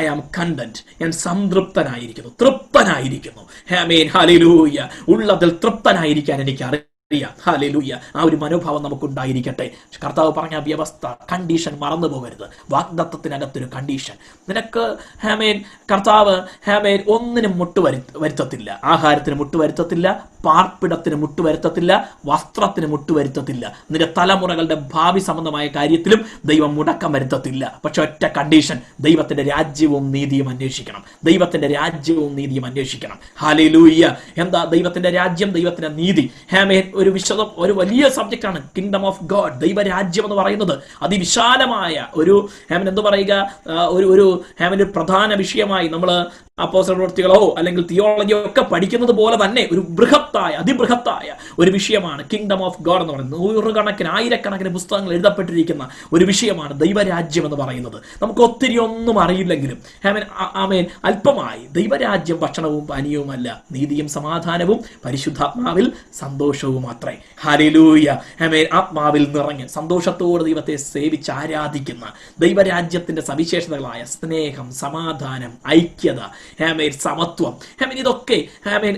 ഐ ആം കണ്ടന്റ്. ഞാൻ സംതൃപ്തനായിരിക്കുന്നു, തൃപ്തനായിരിക്കുന്നു. ഹല്ലേലൂയ. ഉള്ളതിൽ തൃപ്തനായിരിക്കാൻ എനിക്ക് അറിയാം. ഹല്ലേലൂയ. ആ ഒരു മനോഭാവം നമുക്കുണ്ടായിരിക്കട്ടെ. കർത്താവ് പറഞ്ഞ വ്യവസ്ഥ, കണ്ടീഷൻ മറന്നു പോകരുത്. വാഗ്ദത്തത്തിനകത്തൊരു കണ്ടീഷൻ. നിനക്ക് കർത്താവ് ഒന്നിനും വരുത്തത്തില്ല. ആഹാരത്തിന് മുട്ടുവരുത്തത്തില്ല, പാർപ്പിടത്തിന് മുട്ടുവരുത്തത്തില്ല, വസ്ത്രത്തിന് മുട്ടുവരുത്തത്തില്ല. നിന്റെ തലമുറകളുടെ ഭാവി സംബന്ധമായ കാര്യത്തിലും ദൈവം മുടക്കം വരുത്തത്തില്ല. പക്ഷെ ഒറ്റ കണ്ടീഷൻ, ദൈവത്തിന്റെ രാജ്യവും നീതിയും അന്വേഷിക്കണം. ദൈവത്തിന്റെ രാജ്യവും നീതിയും അന്വേഷിക്കണം. ഹല്ലേലൂയ. എന്താ ദൈവത്തിന്റെ രാജ്യം, ദൈവത്തിന്റെ നീതി? ഒരു വലിയ സബ്ജക്റ്റാണ് കിങ്ഡം ഓഫ് ഗോഡ്. ദൈവരാജ്യം എന്ന് പറയുന്നത് അതിവിശാലമായ ഒരു എന്ത് പറയുക, ഒരു പ്രധാന വിഷയമായി നമ്മൾ അപ്പോസ്തല പ്രവൃത്തികളോ അല്ലെങ്കിൽ തിയോളജിയോ ഒക്കെ പഠിക്കുന്നത് പോലെ തന്നെ ഒരു അതിബൃഹത്തായ ഒരു വിഷയമാണ് കിങ്ഡം ഓഫ് ഗോഡ് എന്ന് പറയുന്നത്. 100 ആയിരക്കണക്കിന് പുസ്തകങ്ങൾ എഴുതപ്പെട്ടിരിക്കുന്ന ഒരു വിഷയമാണ് ദൈവരാജ്യം എന്ന് പറയുന്നത്. നമുക്ക് ഒത്തിരി ഒന്നും അറിയില്ലെങ്കിലും അല്പമായി ദൈവരാജ്യം ഭക്ഷണവും പാനീയവുമല്ല, നീതിയും സമാധാനവും പരിശുദ്ധാത്മാവിൽ സന്തോഷവും അത്രേ. ഹല്ലേലൂയ. ആത്മാവിൽ നിറഞ്ഞ് സന്തോഷത്തോടെ ദൈവത്തെ സേവിച്ച് ആരാധിക്കുന്ന ദൈവരാജ്യത്തിന്റെ സവിശേഷതകളായ സ്നേഹം, സമാധാനം, ഐക്യത, ഹാമേൻ സമത്വം, ഹാമേൻ ഇതൊക്കെ ഹാമേൻ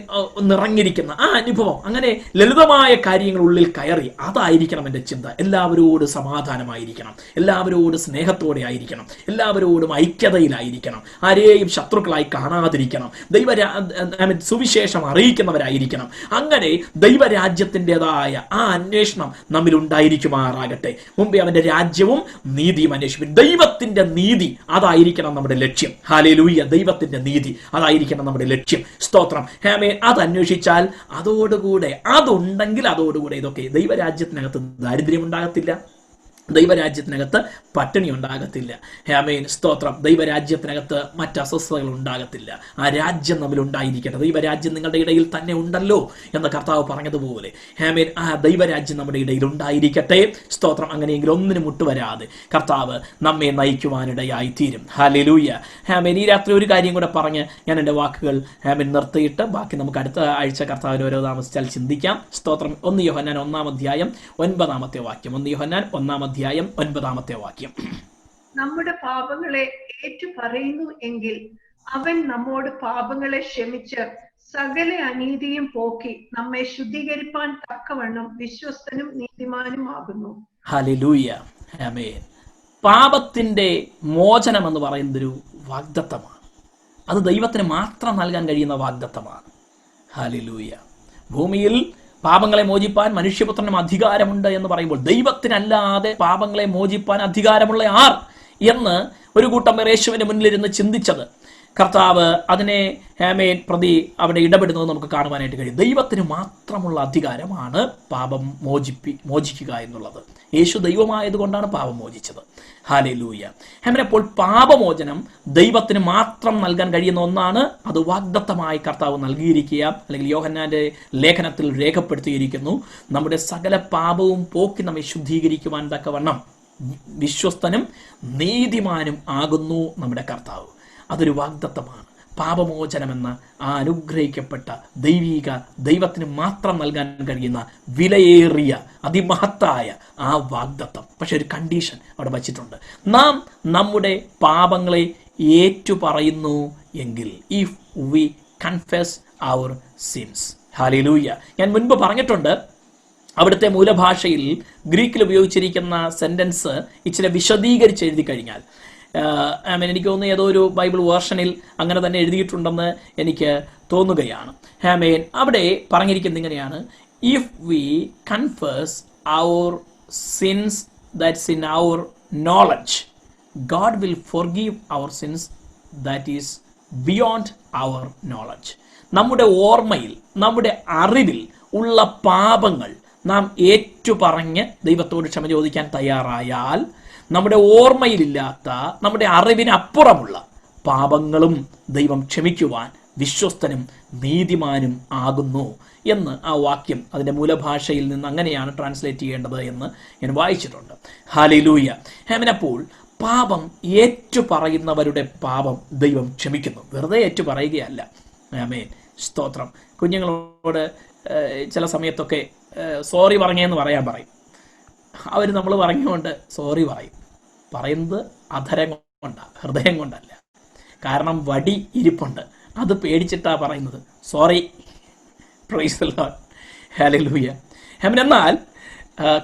നിറഞ്ഞിരിക്കുന്ന ആ അനുഭവം, അങ്ങനെ ലളിതമായ കാര്യങ്ങൾ ഉള്ളിൽ കയറി അതായിരിക്കണം എൻ്റെ ചിന്ത. എല്ലാവരോടും സമാധാനമായിരിക്കണം, എല്ലാവരോടും സ്നേഹത്തോടെ ആയിരിക്കണം, എല്ലാവരോടും ഐക്യതയിലായിരിക്കണം, ആരെയും ശത്രുക്കളായി കാണാതിരിക്കണം, സുവിശേഷം അറിയിക്കുന്നവരായിരിക്കണം. അങ്ങനെ ദൈവരാജ്യത്തിൻ്റെതായ ആ അന്വേഷണം നമ്മിൽ ഉണ്ടായിരിക്കുമാറാകട്ടെ. മുമ്പേ അവന്റെ രാജ്യവും നീതിയും അന്വേഷിക്കും. ദൈവത്തിന്റെ നീതി അതായിരിക്കണം നമ്മുടെ ലക്ഷ്യം. ഹല്ലേലൂയ. ദൈവത്തിന്റെ നീതി അതായിരിക്കണം നമ്മുടെ ലക്ഷ്യം. സ്തോത്രം. ആമേൻ. അത് അന്വേഷിച്ചാൽ അതുണ്ടെങ്കിൽ അതോടുകൂടെ ഇതൊക്കെ ദൈവരാജ്യത്തിനകത്ത് ദാരിദ്ര്യം ഉണ്ടാകത്തില്ല, ദൈവരാജ്യത്തിനകത്ത് പട്ടിണി ഉണ്ടാകത്തില്ല. ആമേൻ. സ്തോത്രം. ദൈവരാജ്യത്തിനകത്ത് മറ്റ് അസ്വസ്ഥതകൾ ഉണ്ടാകത്തില്ല. ആ രാജ്യം നമ്മിൽ ഉണ്ടായിരിക്കട്ടെ. ദൈവരാജ്യം നിങ്ങളുടെ ഇടയിൽ തന്നെ ഉണ്ടല്ലോ എന്ന് കർത്താവ് പറഞ്ഞതുപോലെ ആമേൻ, ആ ദൈവരാജ്യം നമ്മുടെ ഇടയിൽ ഉണ്ടായിരിക്കട്ടെ. സ്തോത്രം. അങ്ങനെയെങ്കിൽ ഒന്നിനും മുട്ടുവരാതെ കർത്താവ് നമ്മെ നയിക്കുവാനിടയായി തീരും. ഹല്ലേലൂയ. ആമേൻ. ഈ രാത്രി ഒരു കാര്യം കൂടെ പറഞ്ഞ് ഞാൻ എൻ്റെ വാക്കുകൾ ആമേൻ നിർത്തിയിട്ട് ബാക്കി നമുക്ക് അടുത്ത ആഴ്ച കർത്താവിന് ഓരോ താമസിച്ചാൽ ചിന്തിക്കാം. സ്തോത്രം. 1 യോഹന്നാൻ 1-ാം വാക്യം. 1 യോഹന്നാൻ 1-ാം വാക്യം. നമ്മുടെ പാപങ്ങളെ ഏറ്റു പറയുന്നു എങ്കിൽ അവൻ നമ്മോട് പാപങ്ങളെ ക്ഷമിച്ച് സകല അനീതിയും പോക്കി നമ്മെ ശുദ്ധീകരിപ്പാൻ തക്കവണ്ണം വിശ്വസ്തനും നീതിമാനും ആകുന്നു. ഹല്ലേലൂയ. ആമേൻ. പാപത്തിന്റെ മോചനം എന്ന് പറയുന്നതൊരു വാഗ്ദത്തമാണ്. അത് ദൈവത്തിന് മാത്രം നൽകാൻ കഴിയുന്ന വാഗ്ദത്തമാണ്. ഹല്ലേലൂയ. ഭൂമിയിൽ പാപങ്ങളെ മോചിപ്പാൻ മനുഷ്യപുത്രനും അധികാരമുണ്ട് എന്ന് പറയുമ്പോൾ ദൈവത്തിനല്ലാതെ പാപങ്ങളെ മോചിപ്പാൻ അധികാരമുള്ള ആർ എന്ന് ഒരു കൂട്ടം പേർ യേശുവിന്റെ മുന്നിലിരുന്ന് ചിന്തിച്ചത് കർത്താവ് അതിനെ ആമേൻ പ്രതി അവിടെ ഇടപെടുന്നത് നമുക്ക് കാണുവാനായിട്ട് കഴിയും. ദൈവത്തിന് മാത്രമുള്ള അധികാരമാണ് പാപം മോചിക്കുക എന്നുള്ളത്. യേശു ദൈവമായതുകൊണ്ടാണ് പാപം മോചിച്ചത്. ഹല്ലേലൂയ. ആമേൻ. അപ്പോൾ പാപമോചനം ദൈവത്തിന് മാത്രം നൽകാൻ കഴിയുന്ന ഒന്നാണ്. അത് വാഗ്ദത്തമായി കർത്താവ് നൽകിയിരിക്കുക, അല്ലെങ്കിൽ യോഹന്നാന്റെ ലേഖനത്തിൽ രേഖപ്പെടുത്തിയിരിക്കുന്നു. നമ്മുടെ സകല പാപവും പോക്കി നമ്മെ ശുദ്ധീകരിക്കുവാൻ തക്കവണ്ണം വിശ്വസ്തനും നീതിമാനും ആകുന്നു നമ്മുടെ കർത്താവ്. അതൊരു വാഗ്ദത്തമാണ്. പാപമോചനമെന്ന ആ അനുഗ്രഹിക്കപ്പെട്ട ദൈവത്തിന് മാത്രം നൽകാൻ കഴിയുന്ന വിലയേറിയ അതിമഹത്തായ ആ വാഗ്ദത്തം. പക്ഷെ ഒരു കണ്ടീഷൻ അവിടെ വച്ചിട്ടുണ്ട്. നാം നമ്മുടെ പാപങ്ങളെ ഏറ്റുപറയുന്നു എങ്കിൽ, if we confess our sins. Hallelujah. ഞാൻ മുൻപ് പറഞ്ഞിട്ടുണ്ട്, അവിടുത്തെ മൂലഭാഷയിൽ ഗ്രീക്കിൽ ഉപയോഗിച്ചിരിക്കുന്ന സെന്റൻസ് ഇച്ചിരി വിശദീകരിച്ച് എഴുതി കഴിഞ്ഞാൽ, എനിക്ക് തോന്നുന്നു ഏതോ ഒരു ബൈബിൾ വേർഷനിൽ അങ്ങനെ തന്നെ എഴുതിയിട്ടുണ്ടെന്ന് എനിക്ക് തോന്നുകയാണ്. ആമേൻ. അവിടെ പറഞ്ഞിരിക്കുന്നത് ഇങ്ങനെയാണ്: if we confess our sins that's in our knowledge, God will forgive our sins that is beyond our knowledge. നമ്മുടെ ഓർമ്മയിൽ, നമ്മുടെ അറിവിൽ ഉള്ള പാപങ്ങൾ നാം ഏറ്റുപറഞ്ഞ് ദൈവത്തോട് ക്ഷമ ചോദിക്കാൻ തയ്യാറായാൽ, നമ്മുടെ ഓർമ്മയിലില്ലാത്ത, നമ്മുടെ അറിവിനപ്പുറമുള്ള പാപങ്ങളും ദൈവം ക്ഷമിക്കുവാൻ വിശ്വസ്തനും നീതിമാനും ആകുന്നു എന്ന് ആ വാക്യം അതിൻ്റെ മൂലഭാഷയിൽ നിന്ന് അങ്ങനെയാണ് ട്രാൻസ്ലേറ്റ് ചെയ്യേണ്ടത് എന്ന് ഞാൻ വായിച്ചിട്ടുണ്ട്. ഹല്ലേലൂയ. അപ്പോൾ പാപം ഏറ്റുപറയുന്നവരുടെ പാപം ദൈവം ക്ഷമിക്കുന്നു. വെറുതെ ഏറ്റുപറയുകയല്ല. ആമേൻ. സ്തോത്രം. കുഞ്ഞുങ്ങളോട് ചില സമയത്തൊക്കെ സോറി പറഞ്ഞെന്ന് പറയും. അവർ നമ്മൾ പറഞ്ഞുകൊണ്ട് സോറി പറയുന്നത് അധരം കൊണ്ടാണ്, ഹൃദയം കൊണ്ടല്ല. കാരണം വടി ഇരിപ്പുണ്ട്, അത് പേടിച്ചിട്ടാണ് പറയുന്നത്. Sorry. Price the Lord. Hallelujah. എന്നാൽ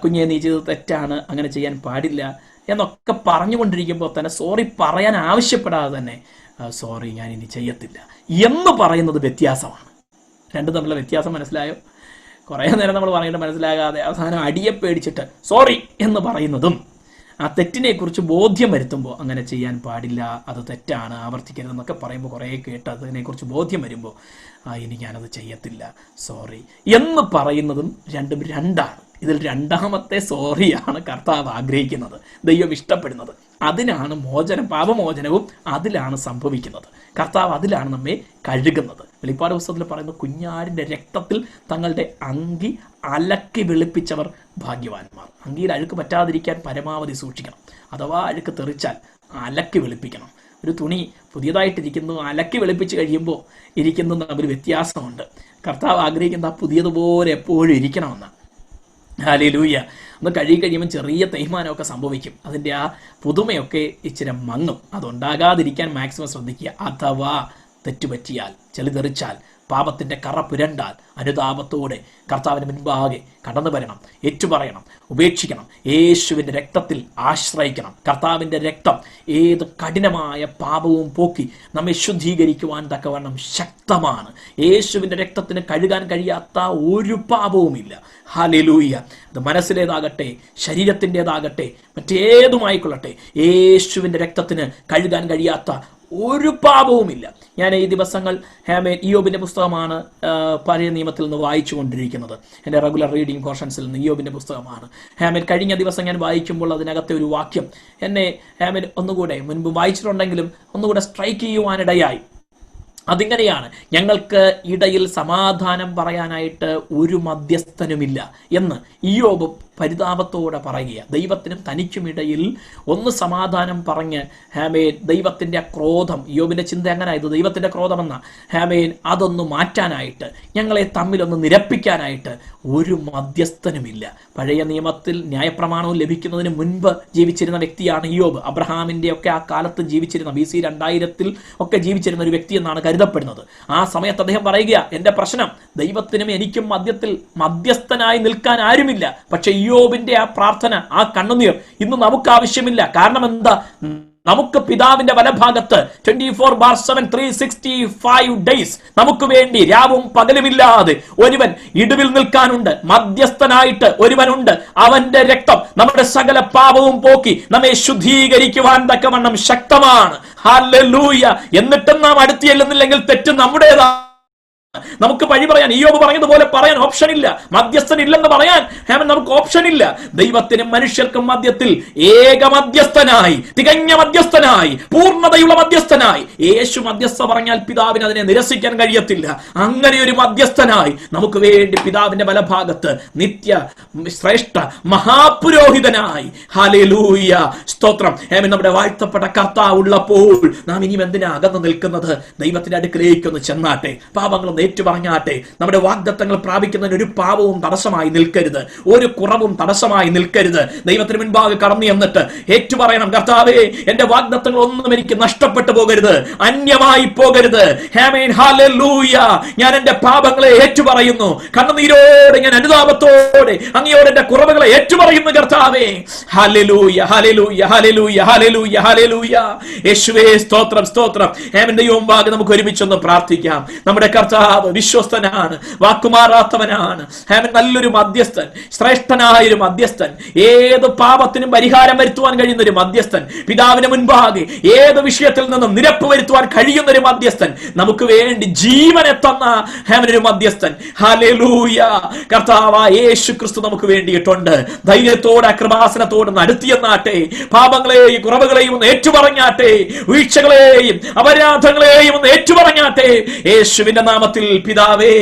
കുഞ്ഞെ നീ ചെയ്തത് തെറ്റാണ്, അങ്ങനെ ചെയ്യാൻ പാടില്ല എന്നൊക്കെ പറഞ്ഞുകൊണ്ടിരിക്കുമ്പോൾ തന്നെ സോറി പറയാൻ ആവശ്യപ്പെടാതെ തന്നെ സോറി ഞാൻ ഇനി ചെയ്യത്തില്ല എന്ന് പറയുന്നത് വ്യത്യാസമാണ്. രണ്ടും തമ്മിലുള്ള വ്യത്യാസം മനസ്സിലായോ? കുറേ നേരം നമ്മൾ പറഞ്ഞിട്ട് മനസ്സിലാകാതെ അവസാനം അടിയെ പേടിച്ചിട്ട് സോറി എന്ന് പറയുന്നതും, ആ തെറ്റിനെ കുറിച്ച് ബോധ്യം വരുത്തുമ്പോൾ അങ്ങനെ ചെയ്യാൻ പാടില്ല, അത് തെറ്റാണ്, ആവർത്തിക്കരുതെന്നൊക്കെ പറയുമ്പോൾ കുറേ കേട്ട് അതിനെക്കുറിച്ച് ബോധ്യം വരുമ്പോൾ ഇനി ഞാനത് ചെയ്യത്തില്ല, സോറി എന്ന് പറയുന്നതും രണ്ടും രണ്ടാണ്. ഇതിൽ രണ്ടാമത്തെ സോറിയാണ് കർത്താവ് ആഗ്രഹിക്കുന്നത്, ദൈവം ഇഷ്ടപ്പെടുന്നത്. അതിനാണ് പാപമോചനവും അതിലാണ് സംഭവിക്കുന്നത്. കർത്താവ് അതിലാണ് നമ്മെ കഴുകുന്നത്. വെളിപ്പാട് പുസ്തകത്തിൽ പറയുന്ന കുഞ്ഞാടിൻ്റെ രക്തത്തിൽ തങ്ങളുടെ അങ്കി അലക്കി വെളുപ്പിച്ചവർ ഭാഗ്യവാന്മാർ. അങ്കിയിൽ അഴുക്ക് പറ്റാതിരിക്കാൻ പരമാവധി സൂക്ഷിക്കണം. അഥവാ അഴുക്ക് തെറിച്ചാൽ അലക്കി വെളുപ്പിക്കണം. ഒരു തുണി പുതിയതായിട്ടിരിക്കുന്നു, അലക്കി വെളുപ്പിച്ച് കഴിയുമ്പോൾ ഇരിക്കുന്നത് തമ്മിൽ വ്യത്യാസമുണ്ട്. കർത്താവ് ആഗ്രഹിക്കുന്ന ആ പുതിയതുപോലെ എപ്പോഴും ഇരിക്കണമെന്ന്. ഹല്ലേലൂയ. ഒന്ന് കഴിയുമ്പോൾ ചെറിയ തേയ്മാനമൊക്കെ സംഭവിക്കും. അതിൻ്റെ ആ പുതുമയൊക്കെ ഇച്ചിരി മങ്ങും. അതുണ്ടാകാതിരിക്കാൻ മാക്സിമം ശ്രദ്ധിക്കുക. അഥവാ തെറ്റുപറ്റിയാൽ, ചെളി തെറിച്ചാൽ, പാപത്തിൻ്റെ കറ പുരണ്ടാൽ അനുതാപത്തോടെ കർത്താവിന് മുൻപാകെ കടന്നു വരണം, ഏറ്റുപറയണം, ഉപേക്ഷിക്കണം, യേശുവിൻ്റെ രക്തത്തിൽ ആശ്രയിക്കണം. കർത്താവിൻ്റെ രക്തം ഏത് കഠിനമായ പാപവും പോക്കി നമ്മെ ശുദ്ധീകരിക്കുവാൻ തക്കവണ്ണം ശക്തമാണ്. യേശുവിൻ്റെ രക്തത്തിന് കഴുകാൻ കഴിയാത്ത ഒരു പാപവുമില്ല. ഹല്ലേലൂയ. അത് മനസ്സിലേതാകട്ടെ, ശരീരത്തിൻ്റെതാകട്ടെ, മറ്റേതുമായിക്കൊള്ളട്ടെ, യേശുവിൻ്റെ രക്തത്തിന് കഴുകാൻ കഴിയാത്ത ഒരു പാപവുമില്ല. ഞാൻ ഈ ദിവസങ്ങൾ ഇയ്യോബിൻ്റെ പുസ്തകമാണ് പഴയ നിയമത്തിൽ നിന്ന് വായിച്ചു കൊണ്ടിരിക്കുന്നത്. എൻ്റെ റെഗുലർ റീഡിംഗ് പോർഷൻസിൽ നിന്ന് ഇയ്യോബിൻ്റെ പുസ്തകമാണ്. കഴിഞ്ഞ ദിവസം ഞാൻ വായിക്കുമ്പോൾ അതിനകത്തെ ഒരു വാക്യം എന്നെ ഒന്നുകൂടെ, മുൻപ് വായിച്ചിട്ടുണ്ടെങ്കിലും ഒന്നുകൂടെ സ്ട്രൈക്ക് ചെയ്യുവാനിടയായി. അതിങ്ങനെയാണ്: ഞങ്ങൾക്ക് ഇടയിൽ സമാധാനം പറയാനായിട്ട് ഒരു മധ്യസ്ഥനുമില്ല എന്ന് ഇയ്യോബ് പരിതാപത്തോടെ പറയുക. ദൈവത്തിനും തനിക്കുമിടയിൽ ഒന്ന് സമാധാനം പറഞ്ഞ് ദൈവത്തിൻ്റെ ക്രോധം, ഇയ്യോബിൻ്റെ ചിന്ത അങ്ങനെ, ഇത് ദൈവത്തിൻ്റെ ക്രോധമെന്ന അതൊന്ന് മാറ്റാനായിട്ട്, ഞങ്ങളെ തമ്മിലൊന്ന് നിരപ്പിക്കാനായിട്ട് ഒരു മധ്യസ്ഥനുമില്ല. പഴയ നിയമത്തിൽ ന്യായപ്രമാണവും ലഭിക്കുന്നതിന് മുൻപ് ജീവിച്ചിരുന്ന വ്യക്തിയാണ് ഇയ്യോബ്. അബ്രഹാമിൻ്റെ ഒക്കെ ആ കാലത്ത് ജീവിച്ചിരുന്ന, BC 2000 ഒക്കെ ജീവിച്ചിരുന്ന ഒരു വ്യക്തി എന്നാണ് കരുതപ്പെടുന്നത്. ആ സമയത്ത് അദ്ദേഹം പറയുക, എൻ്റെ പ്രശ്നം ദൈവത്തിനും എനിക്കും മധ്യസ്ഥനായി നിൽക്കാൻ ആരുമില്ല. പക്ഷെ ഇയ്യോബിന്റെ ആ പ്രാർത്ഥന, ആ കണ്ണുനീർ ഇന്ന് നമുക്ക് ആവശ്യമില്ല. കാരണം എന്താ? നമുക്ക് പിതാവിന്റെ വലഭാഗത്ത് 24/7 365 ഡേയ്സ് നമുക്ക് വേണ്ടി രാവും പകലുമില്ലാതെ ഒരുവൻ ഇടിവിൽ നിൽക്കാനുണ്ട്, മധ്യസ്ഥനായിട്ട് ഒരുവനുണ്ട്. അവന്റെ രക്തം നമ്മുടെ സകല പാപവും പോക്കി നമ്മെ ശുദ്ധീകരിക്കുവാൻ തക്കവണ്ണം ശക്തമാണ്. ഹല്ലേലൂയ. എന്നിട്ടും നാം അടുത്ത് ചെല്ലുന്നില്ലെങ്കിൽ തെറ്റ് നമ്മുടേതാണ്. നമുക്ക് വഴി പറയാൻ, ഇയ്യോബ് പറഞ്ഞതുപോലെ പറയാൻ ഓപ്ഷൻ ഇല്ല. മധ്യസ്ഥൻ ഇല്ലെന്ന് പറയാൻ നമുക്ക് ഓപ്ഷൻ ഇല്ല. ദൈവത്തിനും മനുഷ്യർക്കും മധ്യത്തിൽ ഏക മധ്യസ്ഥനായി, തികഞ്ഞ മധ്യസ്ഥനായി, പൂർണ്ണതയുള്ള മധ്യസ്ഥനായി യേശു മധ്യസ്ഥ പറഞ്ഞാൽ പിതാവിന് അതിനെ നിരസിക്കാൻ കഴിയത്തില്ല. അങ്ങനെ ഒരു മധ്യസ്ഥനായി നമുക്ക് വേണ്ടി പിതാവിന്റെ വലഭാഗത്ത് നിത്യ ശ്രേഷ്ഠ മഹാപുരോഹിതനായി, ഹല്ലേലൂയ, സ്തോത്രം, നമ്മുടെ വാഴ്ത്തപ്പെട്ട കർത്താവ് ഉള്ളപ്പോൾ നാം ഇനിയും എന്തിനാ അകന്നു നിൽക്കുന്നത്? ദൈവത്തിന്റെ അടുക്കലേക്കൊന്ന് ചെന്നാട്ടെ, പാപങ്ങൾ ഏറ്റുപറഞ്ഞാട്ടെ. നമ്മുടെ വാഗ്ദത്തങ്ങൾ പ്രാപിക്കുന്നതിന് ഒരു പാപവും തടസ്സമായി നിൽക്കരുത്, ഒരു കുറവും തടസ്സമായി നിൽക്കരുത്. ദൈവത്തിന് മുൻപാകെ കടന്നു എന്നിട്ട് ഏറ്റുപറയണം, കർത്താവേ, എന്റെ വാഗ്ദത്തങ്ങൾ ഒന്നും എനിക്ക് നഷ്ടപ്പെട്ടു പോകരുത്, അന്യമായി പോകരുത്. ആമേൻ, ഹല്ലേലൂയ. ഞാൻ എന്റെ പാപങ്ങളെ ഏറ്റുപറയുന്നു, കണ്ണുനീരോടെ, ഞാൻ അനുതാപത്തോടെ അങ്ങയോട് എന്റെ കുറവുകളെ ഏറ്റുപറയുന്നു കർത്താവേ. ഹല്ലേലൂയ, ഹല്ലേലൂയ, ഹല്ലേലൂയ, ഹല്ലേലൂയ, ഹല്ലേലൂയ. യേശുവേ, സ്തോത്രം, സ്തോത്രം. ആമേൻ. ദൈവമുമ്പാകെ നമുക്ക് ഒരുമിച്ചൊന്ന് പ്രാർത്ഥിക്കാം. നമ്മുടെ കർത്താവ് വിശ്വസ്തനാണ്, വാക്കുമാറാത്തവനാണ്. നല്ലൊരു മധ്യസ്ഥൻ, ശ്രേഷ്ഠനായൊരു മധ്യസ്ഥൻ, ഏത് പാപത്തിനും പരിഹാരം വരുത്തുവാൻ കഴിയുന്ന ഒരു മധ്യസ്ഥൻ, പിതാവിന് മുൻപാകെ ഏത് വിഷയത്തിൽ നിന്നും നിരപ്പ് വരുത്തുവാൻ കഴിയുന്ന ഒരു മധ്യസ്ഥൻ, നമുക്ക് വേണ്ടി ജീവനെ തന്ന ഒരു മധ്യസ്ഥൻ. ഹല്ലേലൂയ. കർത്താവായ യേശു ക്രിസ്തു നമുക്ക് വേണ്ടിയിട്ടുണ്ട്. ധൈര്യത്തോടെ കൃപാസനത്തോടെ നടത്തിയെന്നാട്ടെ, പാപങ്ങളെയും കുറവുകളെയും ഒന്ന് ഏറ്റുപറഞ്ഞാട്ടെ, വീഴ്ചകളെയും അപരാധങ്ങളെയും ഒന്ന് ഏറ്റുപറഞ്ഞാട്ടെ. യേശുവിന്റെ നാമത്തിൽ പിതാവേ,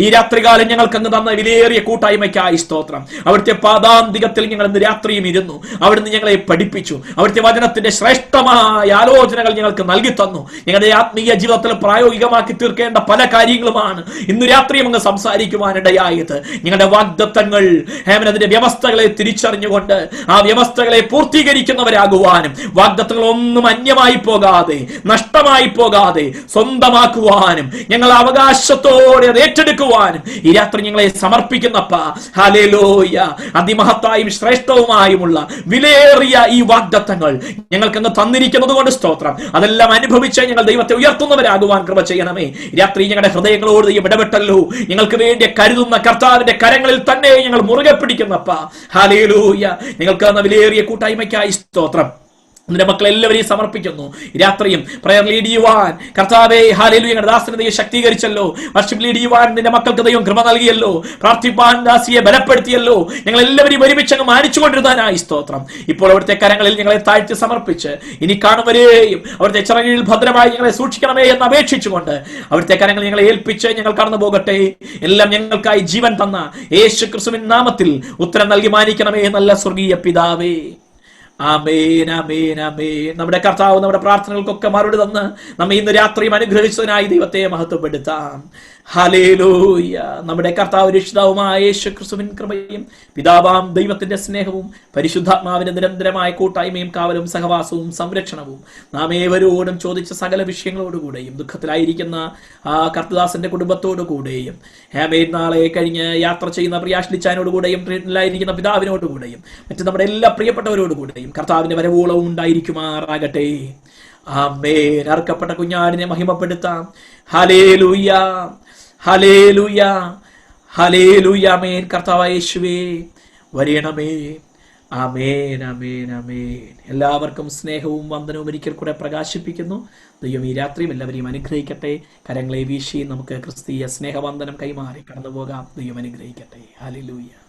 ഈ രാത്രികാലം ഞങ്ങൾക്ക് അങ്ങ് തന്ന വിലയേറിയ കൂട്ടായ്മയ്ക്കായി സ്തോത്രം. അവിടുത്തെ പാദാന്തികത്തിൽ ഞങ്ങൾ ഇന്ന് രാത്രിയും ഇരുന്നു, അവിടുന്ന് ഞങ്ങളെ പഠിപ്പിച്ചു, അവിടുത്തെ വചനത്തിന്റെ ശ്രേഷ്ഠമായ ആലോചനകൾ ഞങ്ങൾക്ക് നൽകി തന്നു. ഞങ്ങളുടെ ആത്മീയ ജീവിതത്തിൽ പ്രായോഗികമാക്കി തീർക്കേണ്ട പല കാര്യങ്ങളുമാണ് ഇന്ന് രാത്രിയും അങ്ങ് സംസാരിക്കുവാനിടയായത്. ഞങ്ങളുടെ വാഗ്ദത്തങ്ങൾ, അതിന്റെ വ്യവസ്ഥകളെ തിരിച്ചറിഞ്ഞുകൊണ്ട് ആ വ്യവസ്ഥകളെ പൂർത്തീകരിക്കുന്നവരാകുവാനും, വാഗ്ദത്തങ്ങൾ ഒന്നും അന്യമായി പോകാതെ, നഷ്ടമായി പോകാതെ സ്വന്തമാക്കുവാനും, ഞങ്ങൾ അവകാശത്തോടെ അത് ഏറ്റെടുക്കുവാനും ഈ രാത്രി ഞങ്ങളെ സമർപ്പിക്കുന്നപ്പ. ഹല്ലേലൂയ. അതിമഹത്തായും ശ്രേഷ്ഠവുമായുമുള്ള വിലയേറിയ ഈ വാഗ്ദത്തങ്ങൾ ഞങ്ങൾക്ക് അങ്ങ് തന്നിരിക്കുന്നത് കൊണ്ട് സ്തോത്രം. അതെല്ലാം അനുഭവിച്ച് ഞങ്ങൾ ദൈവത്തെ ഉയർത്തുന്നവരാകുവാൻ കൃപ ചെയ്യണമേ. രാത്രി ഞങ്ങളുടെ ഹൃദയങ്ങളോട് ദൈവം ഇടപെട്ടല്ലോ. ഞങ്ങൾക്ക് വേണ്ടി കരുതുന്ന കർത്താവിന്റെ കരങ്ങളിൽ തന്നെ ഞങ്ങൾ മുറുകെ പിടിക്കുന്നപ്പ. ഹല്ലേലൂയ. ഞങ്ങൾക്ക് തന്ന വിലയേറിയ കൂട്ടായ്മയ്ക്കായി സ്തോത്രം. നിന്റെ മക്കളെല്ലാവരെയും സമർപ്പിക്കുന്നു. രാത്രിയും പ്രയർ ലീഡ് ചെയ്യുവാൻ കർത്താവേ, ഹല്ലേലൂയ, ഞങ്ങളുടെ ദാസനെ ദൈവം ശക്തീകരിച്ചല്ലോ. വർഷിപ്പ് ലീഡ് ചെയ്യുവാൻ നിന്റെ മക്കൾക്ക് ദൈവം കൃപ നൽകിയല്ലോ. പ്രാർത്ഥിപ്പാൻ ദാസിയെ ബലപ്പെടുത്തിയല്ലോ. ഞങ്ങൾ എല്ലാവരും ഒരുമിച്ച് അങ്ങ് മാനിച്ചുകൊണ്ടിരുന്നതിനായി സ്തോത്രം. ഇപ്പോൾ അവിടുത്തെ കരങ്ങളിൽ ഞങ്ങളെ താഴ്ത്തി സമർപ്പിച്ച് ഇനി കാണുവരെയും അവിടുത്തെ ചിറകിൽ ഭദ്രമായി ഞങ്ങളെ സൂക്ഷിക്കണമേ എന്ന് അപേക്ഷിച്ചുകൊണ്ട് അവിടുത്തെ കരങ്ങൾ ഞങ്ങളെ ഏൽപ്പിച്ച് ഞങ്ങൾ കടന്നു പോകട്ടെ. എല്ലാം ഞങ്ങൾക്കായി ജീവൻ തന്ന യേശു ക്രിസ്തുവിൻ നാമത്തിൽ ഉത്തരം നൽകി മാനിക്കണമേ നല്ല സ്വർഗീയ പിതാവേ. ആമേൻ, ആമേൻ, ആമേൻ. നമ്മുടെ കർത്താവ് നമ്മുടെ പ്രാർത്ഥനകൾക്കൊക്കെ മറുപടി തന്ന് നമ്മെ ഇന്ന് രാത്രിയും അനുഗ്രഹിച്ചതിനായി ദൈവത്തെ മഹത്വപ്പെടുത്താം. ഹല്ലേലൂയ. നമ്മുടെ കർത്താവ് രക്ഷിതാവുമായ യേശു ക്രിസ്തുവിൻ കൃപയും പിതാവാം ദൈവത്തിന്റെ സ്നേഹവും പരിശുദ്ധാത്മാവിന്റെ നിരന്തരമായ കൂട്ടായ്മയും കാവലും സഹവാസവും സംരക്ഷണവും നാം ഏവരോടും ചോദിച്ച സകല വിഷയങ്ങളോടുകൂടെയും ദുഃഖത്തിലായിരിക്കുന്ന ആ കർത്തദാസന്റെ കുടുംബത്തോടുകൂടെയും ആമേൻ നാളെ കഴിഞ്ഞ് യാത്ര ചെയ്യുന്ന പ്രിയാഷ്ലിച്ചാനോടുകൂടെയും ട്രീറ്റ്മെന്റിലായിരിക്കുന്ന പിതാവിനോടുകൂടെയും മറ്റ് നമ്മുടെ എല്ലാ പ്രിയപ്പെട്ടവരോടുകൂടെയും കർത്താവിന്റെ വരവോളവും ഉണ്ടായിരിക്കുമാറാകട്ടെ. ആമേൻ. അർക്കപ്പെട്ട കുഞ്ഞാടിനെ മഹിമപ്പെടുത്താം. ഹല്ലേലൂയ, ഹല്ലേലൂയ, ഹല്ലേലൂയ. ആമേൻ. കർത്താവായ യേശുവേ വരണമേ. ആമേൻ, ആമേൻ, ആമേൻ. എല്ലാവർക്കും സ്നേഹവും വന്ദനവും ഒരിക്കൽ കൂടെ പ്രകാശിപ്പിക്കുന്നു. ദൈവം ഈ രാത്രിയും എല്ലാവരെയും അനുഗ്രഹിക്കട്ടെ. കരങ്ങളെ വീശി നമുക്ക് ക്രിസ്തീയ സ്നേഹവന്ദനം കൈമാറി കടന്നു പോകാം. ദൈവം അനുഗ്രഹിക്കട്ടെ. ഹല്ലേലൂയ.